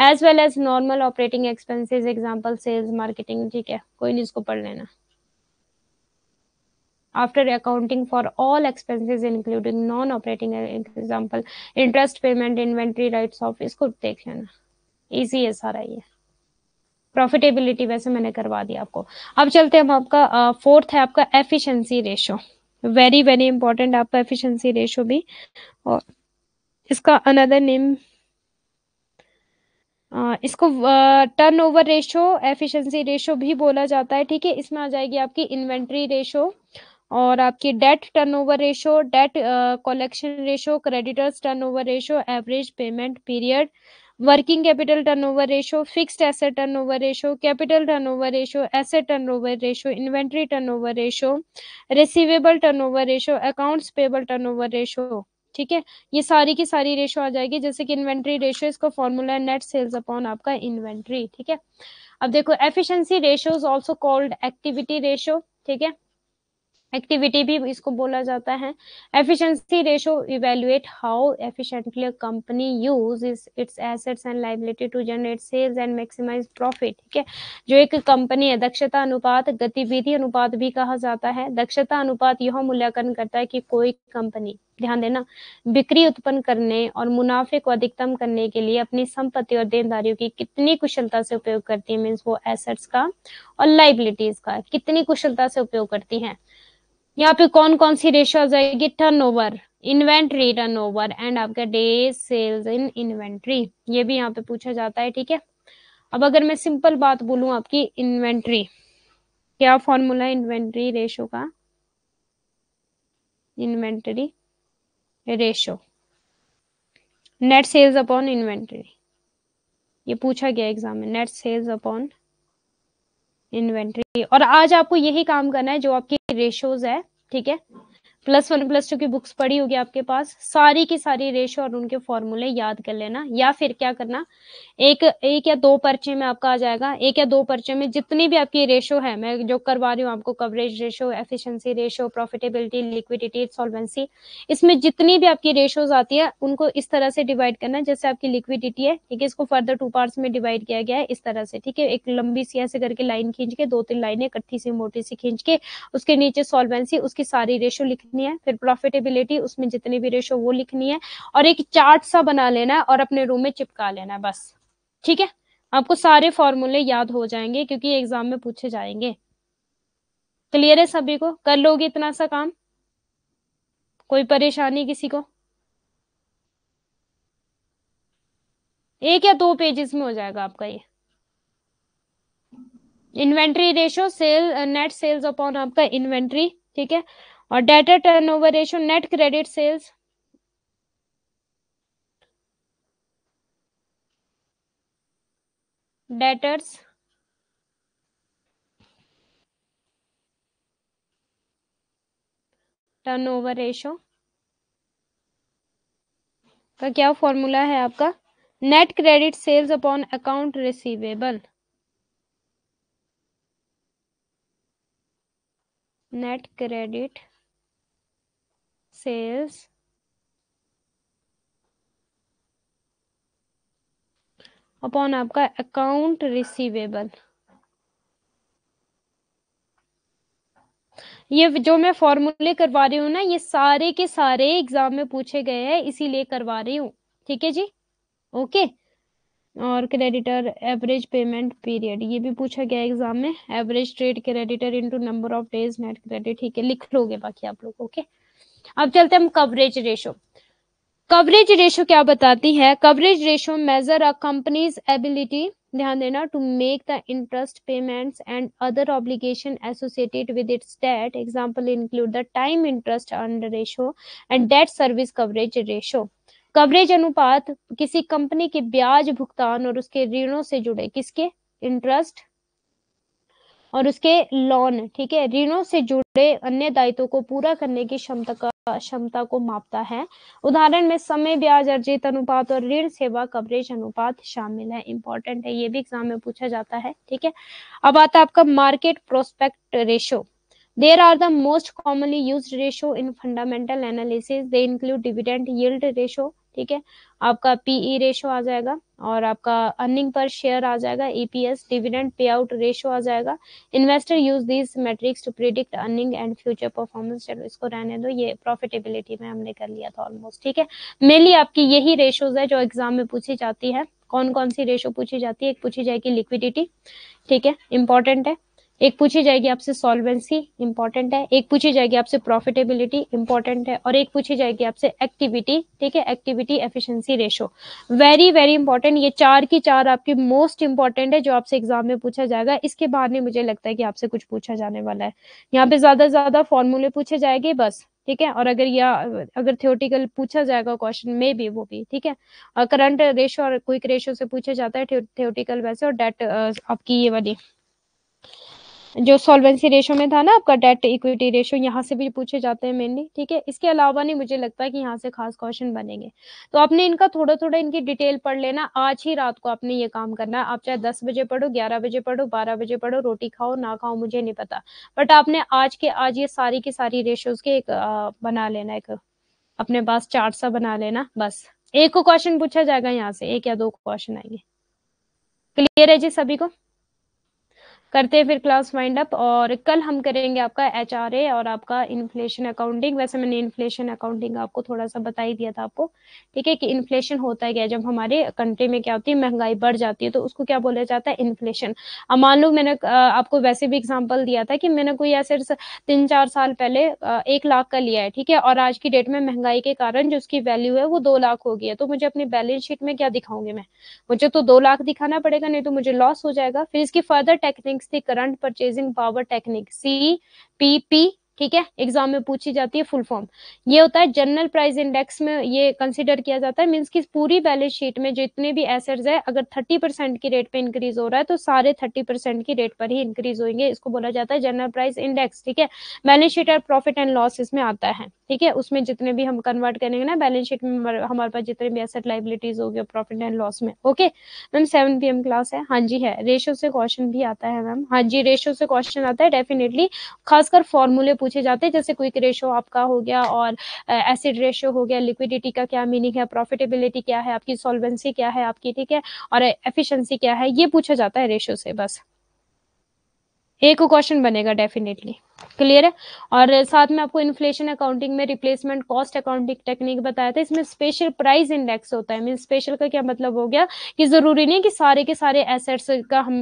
As well as normal operating expenses, example sales, marketing, ठीक है, कोई नहीं, इसको पढ़ लेना। after accounting for all expenses including non operating, example interest payment, inventory writes off, इसको देख लेना, इजी है सारा ये। प्रॉफिटेबिलिटी वैसे मैंने करवा दिया आपको। अब चलते हैं हम, आपका फोर्थ है आपका efficiency ratio, very very important आपका एफिशिएंसी रेशो भी, और इसका अनदर नेम, इसको टर्नओवर रेशो, एफिशिएंसी रेशो भी बोला जाता है, ठीक है। इसमें आ जाएगी आपकी इन्वेंट्री रेशो और आपकी debt turnover ratio, debt collection ratio, creditors turnover ratio, average payment period, working capital turnover ratio, fixed asset turnover ratio, capital turnover ratio, asset turnover ratio, inventory turnover ratio, receivable turnover ratio, accounts payable turnover ratio, ठीक है। ये सारी की सारी ratio आ जाएगी। जैसे कि inventory ratio, इसका फॉर्मूला है नेट सेल्स अपॉन आपका इन्वेंट्री, ठीक है। अब देखो efficiency ratio is also called activity ratio, ठीक है, एक्टिविटी भी इसको बोला जाता है। Efficiency ratio evaluate how efficiently a company use its assets and liability to generate sales and maximise profit, ठीक है। जो एक कंपनी है, दक्षता अनुपात, गतिविधि अनुपात भी कहा जाता है। दक्षता अनुपात यह मूल्यांकन करता है कि कोई कंपनी, ध्यान देना, बिक्री उत्पन्न करने और मुनाफे को अधिकतम करने के लिए अपनी संपत्ति और देनदारियों की कितनी कुशलता से उपयोग करती है, मीन्स वो एसेट्स का और लाइबिलिटीज का कितनी कुशलता से उपयोग करती है। यहाँ पे कौन कौन सी रेशो आ जाएगी, टर्नओवर, इन्वेंट्री टर्नओवर एंड आपका डेज सेल्स इन इन्वेंट्री, ये भी यहाँ पे पूछा जाता है, ठीक है। अब अगर मैं सिंपल बात बोलूं आपकी, इन्वेंट्री क्या फॉर्मूला है इन्वेंट्री रेशो का, inventory ratio net sales upon inventory, ये पूछा गया एग्जाम में, नेट सेल्स अपॉन इन्वेंट्री। और आज आपको यही काम करना है जो आपकी रेशोज है, ठीक है। +1 +2 की बुक्स पड़ी होगी आपके पास, सारी की सारी रेशो और उनके फॉर्मूले याद कर लेना, या फिर क्या करना, एक या दो पर्चे में आपका आ जाएगा, एक या दो पर्चे में जितनी भी आपकी रेशो है, मैं जो करवा रही हूँ आपको, coverage ratio, efficiency ratio, profitability, liquidity, solvency, इसमें जितनी भी आपकी रेशोज आती है उनको इस तरह से डिवाइड करना है। जैसे आपकी लिक्विडिटी है, ठीक है, इसको फर्दर 2 पार्ट्स में डिवाइड किया गया है इस तरह से, ठीक है। एक लंबी सी ऐसे करके लाइन खींच के, 2-3 लाइनें इकट्ठी सी मोटी सी खींच के, उसके नीचे सॉल्वेंसी, उसकी सारी रेशो लिखनी है, फिर प्रॉफिटेबिलिटी, उसमें जितनी भी रेशो वो लिखनी है, और एक चार्ट सा बना लेना है और अपने रूम में चिपका लेना है, बस, ठीक है। आपको सारे फॉर्मूले याद हो जाएंगे क्योंकि एग्जाम में पूछे जाएंगे। क्लियर है सभी को, कर लोगे इतना सा काम, कोई परेशानी किसी को? एक या दो पेजेस में हो जाएगा आपका ये। Inventory ratio, sale net sales upon आपका इन्वेंट्री, ठीक है। और debtor turnover ratio, net credit sales, debtors turnover ratio का क्या फॉर्मूला है आपका, net credit sales upon account receivable, net credit sales upon आपका अकाउंट रिसीवेबल। ये जो मैं फॉर्मूले करवा रही हूँ ना, ये सारे के सारे एग्जाम में पूछे गए हैं, इसीलिए करवा रही हूँ, ठीक है जी, ओके। और क्रेडिटर एवरेज पेमेंट पीरियड, ये भी पूछा गया एग्जाम में, average trade creditor into number of days net credit, ठीक है, लिख लोगे बाकी आप लोग, ओके। अब चलते हैं हम कवरेज रेशो। कवरेज रेशो क्या बताती है, coverage ratio measure a company's ability, ध्यान देना, to make the interest payments and other obligation associated with its debt, example include the time interest earned ratio and debt service coverage ratio. Coverage अनुपात किसी company के ब्याज भुगतान और उसके ऋणों से जुड़े, किसके, इंटरेस्ट और उसके लोन, ठीक है, ऋणों से जुड़े अन्य दायित्वों को पूरा करने की क्षमता का क्षमता को मापता है। उदाहरण में समय, ब्याज अर्जित अनुपात और ऋण सेवा कवरेज अनुपात शामिल है। इंपॉर्टेंट है, ये भी एग्जाम में पूछा जाता है। ठीक है, अब आता है आपका market prospect ratio. There are the most commonly used ratio in fundamental analysis. They include dividend yield ratio, ठीक है, आपका PE रेशो आ जाएगा, और आपका अर्निंग पर शेयर आ जाएगा, EPS, डिविडेंड पे आउट रेशो आ जाएगा। Investor use these metrics to predict earning and future performance. चलो इसको रहने दो, ये प्रॉफिटेबिलिटी में हमने कर लिया था ऑलमोस्ट। ठीक है, मेनली आपकी यही रेशोज है जो एग्जाम में पूछी जाती है। कौन कौन सी रेशो पूछी जाती है? एक पूछी जाएगी लिक्विडिटी, ठीक है, इंपॉर्टेंट है। एक पूछी जाएगी आपसे सॉल्वेंसी, इंपॉर्टेंट है। एक पूछी जाएगी आपसे प्रॉफिटेबिलिटी, इंपॉर्टेंट है। और एक पूछी जाएगी आपसे एक्टिविटी, ठीक है, activity efficiency ratio. Very very important, ये चार की चार आपकी मोस्ट इंपॉर्टेंट है जो आपसे एग्जाम में पूछा जाएगा। इसके बाद नहीं मुझे लगता है कि आपसे कुछ पूछा जाने वाला है। यहाँ पे ज्यादा से ज्यादा फॉर्मूले पूछे जाएंगे बस, ठीक है। और अगर थियोटिकल पूछा जाएगा क्वेश्चन में भी, वो भी ठीक है। करंट रेशो और क्विक रेशो से पूछा जाता है थियोटिकल वैसे, और डेट आपकी ये वाली जो सॉल्वेंसी रेशो में था ना आपका डेट इक्विटी रेशो, यहाँ से भी पूछे जाते हैं मेनली। ठीक है, इसके अलावा नहीं मुझे लगता है कि यहाँ से खास क्वेश्चन बनेंगे। तो आपने इनका थोड़ा थोड़ा इनकी डिटेल पढ़ लेना। आज ही रात को आपने ये काम करना है। आप चाहे 10 बजे पढ़ो, 11 बजे पढ़ो, 12 बजे पढ़ो, रोटी खाओ ना खाओ मुझे नहीं पता, बट आपने आज के आज ये सारी की सारी रेशोज के एक बना लेना, एक अपने पास चार्ट सा बना लेना। बस एक को क्वेश्चन पूछा जाएगा यहाँ से, एक या दो क्वेश्चन आएंगे। क्लियर है जी सभी को? करते हैं फिर क्लास वाइंड अप, और कल हम करेंगे आपका HRA और आपका इन्फ्लेशन अकाउंटिंग। वैसे मैंने इन्फ्लेशन अकाउंटिंग आपको थोड़ा सा बता ही दिया था आपको, ठीक है, कि इन्फ्लेशन होता है क्या, जब हमारे कंट्री में क्या होती है, महंगाई बढ़ जाती है तो उसको क्या बोला जाता है, इन्फ्लेशन। अब मान लो मैंने आपको वैसे भी एग्जाम्पल दिया था कि मैंने कोई ऐसे 3-4 साल पहले 1 लाख का लिया है, ठीक है, और आज की डेट में महंगाई के कारण जो उसकी वैल्यू है वो 2 लाख हो गई है, तो मुझे अपनी बैलेंस शीट में क्या दिखाऊंगी मैं? मुझे तो 2 लाख दिखाना पड़ेगा, नहीं तो मुझे लॉस हो जाएगा। फिर इसकी फर्दर टेक्निक्स थी current purchasing power technique, CPP, ठीक है, एग्जाम में पूछी जाती है फुल फॉर्म। ये होता है जनरल प्राइस इंडेक्स में ये कंसीडर किया जाता है, मींस की पूरी बैलेंस शीट में जितने भी एसेट्स है, अगर 30% की रेट पे इंक्रीज हो रहा है तो सारे 30% की रेट पर ही इंक्रीज होंगे। इसको बोला जाता है जनरल प्राइस इंडेक्स, ठीक है। बैलेंस शीट और प्रॉफिट एंड लॉस इसमें आता है, ठीक है, उसमें जितने भी हम कन्वर्ट करेंगे ना बैलेंस शीट में, हमारे पास जितने भी एसेट लाइबिलिटीज हो गए प्रॉफिट एंड लॉस में। ओके मैम, 7 PM क्लास है? हाँ जी है। रेशो से क्वेश्चन भी आता है मैम? हाँ जी, रेशो से क्वेश्चन आता है डेफिनेटली, खासकर फॉर्मूले पूछे जाते हैं, जैसे क्विक रेशो आपका हो गया, और एसिड रेशो हो गया, लिक्विडिटी का क्या मीनिंग है, प्रॉफिटेबिलिटी क्या है आपकी, सॉल्वेंसी क्या है आपकी, ठीक है, और एफिशिएंसी क्या है, ये पूछा जाता है रेशो से। बस एक क्वेश्चन बनेगा डेफिनेटली, क्लियर है। और साथ में आपको इन्फ्लेशन अकाउंटिंग में रिप्लेसमेंट कॉस्ट अकाउंटिंग टेक्निक बताया था, इसमें स्पेशल प्राइस इंडेक्स होता है। मीन स्पेशल का क्या मतलब हो गया कि जरूरी नहीं कि सारे के सारे एसेट्स का हम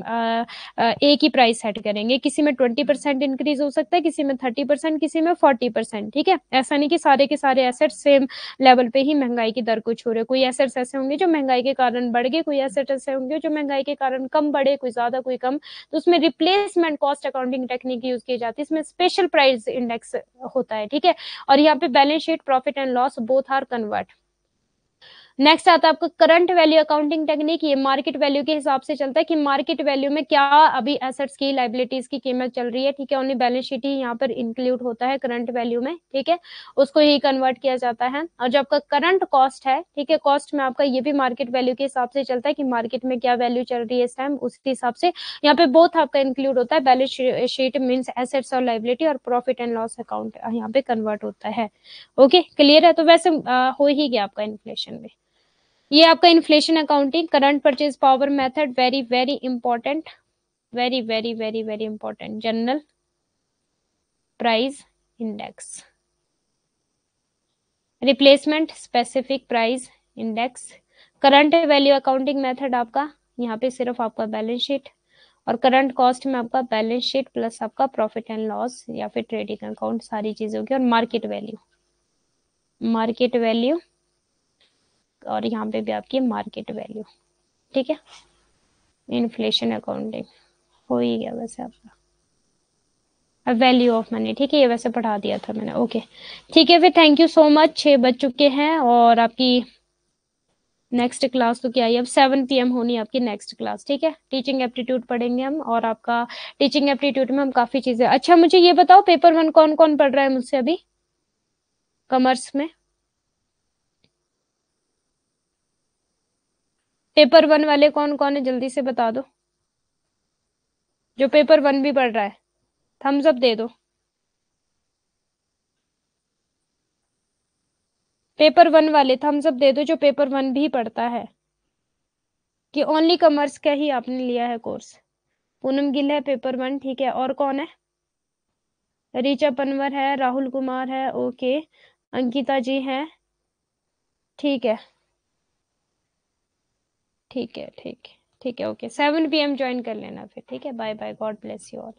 एक ही प्राइस सेट करेंगे। किसी में 20% इंक्रीज हो सकता है, किसी में 30%, किसी में 40%, ठीक है। ऐसा नहीं कि सारे के सारे एसेट्स सेम लेवल पे ही महंगाई की दर को छू रहे। कोई एसेट्स ऐसे होंगे जो महंगाई के कारण बढ़ गए, कोई एसेट्स ऐसे होंगे जो महंगाई के कारण कम बढ़े, कोई ज्यादा कोई कम। तो उसमें replacement cost accounting technique use की जाती है, इसमें स्पेशल प्राइस इंडेक्स होता है, ठीक है। और यहाँ पे balance sheet profit and loss both are convert. Next आता है आपका करंट वैल्यू अकाउंटिंग टेक्निक। ये मार्केट वैल्यू के हिसाब से चलता है कि मार्केट वैल्यू में क्या अभी एसेट्स की लाइबिलिटीज की कीमत चल रही है, ठीक है। ओनली बैलेंस शीट ही यहाँ पर इंक्लूड होता है करंट वैल्यू में, ठीक है, उसको ही कन्वर्ट किया जाता है। और जो आपका करंट कॉस्ट है, ठीक है, कॉस्ट में आपका ये भी मार्केट वैल्यू के हिसाब से चलता है कि मार्केट में क्या वैल्यू चल रही है इस टाइम, उसी हिसाब से यहाँ पे बोथ आपका इंक्लूड होता है। बैलेंस शीट मीन्स एसेट्स और लाइबिलिटी, और प्रॉफिट एंड लॉस अकाउंट यहाँ पे कन्वर्ट होता है। ओके क्लियर है? तो वैसे हो ही गया आपका इन्फ्लेशन में। ये आपका inflation accounting current purchase power method, very very important, very very very very important. General price index, replacement specific price index, current value accounting method आपका यहाँ पे सिर्फ आपका बैलेंस शीट, और करंट कॉस्ट में आपका बैलेंस शीट प्लस आपका profit and loss या फिर ट्रेडिंग अकाउंट, सारी चीजें होगी। और मार्केट वैल्यू, मार्केट वैल्यू, और यहाँ पे भी आपकी मार्केट वैल्यू, ठीक है। इन्फ्लेशन अकाउंटिंग हो ही गया वैसे आपका। वैल्यू ऑफ मनी, ठीक है, ये वैसे पढ़ा दिया था मैंने। ओके ठीक है, फिर थैंक यू सो मच। 6 बज चुके हैं, और आपकी नेक्स्ट क्लास तो क्या है, अब 7 PM होनी आपकी नेक्स्ट क्लास, ठीक है। टीचिंग एप्टीट्यूड पढ़ेंगे हम, और आपका टीचिंग एप्टीट्यूड में हम काफी चीजें। अच्छा मुझे ये बताओ, पेपर 1 कौन कौन पढ़ रहा है मुझसे अभी? कॉमर्स में। पेपर 1 वाले कौन-कौन है जल्दी से बता दो। जो पेपर 1 भी पढ़ रहा है, थम्स अप दे दो। पेपर 1 वाले थम्स अप दे दो जो पेपर 1 भी पढ़ता है, कि ओनली कॉमर्स का ही आपने लिया है कोर्स। पूनम गिल है पेपर 1, ठीक है। और कौन है? ऋचा पनवर है, राहुल कुमार है, ओके। अंकिता जी हैं, ठीक है, ठीक है, ठीक है, ठीक है, ओके। 7 PM ज्वाइन कर लेना फिर, ठीक है। Bye bye, God bless you all.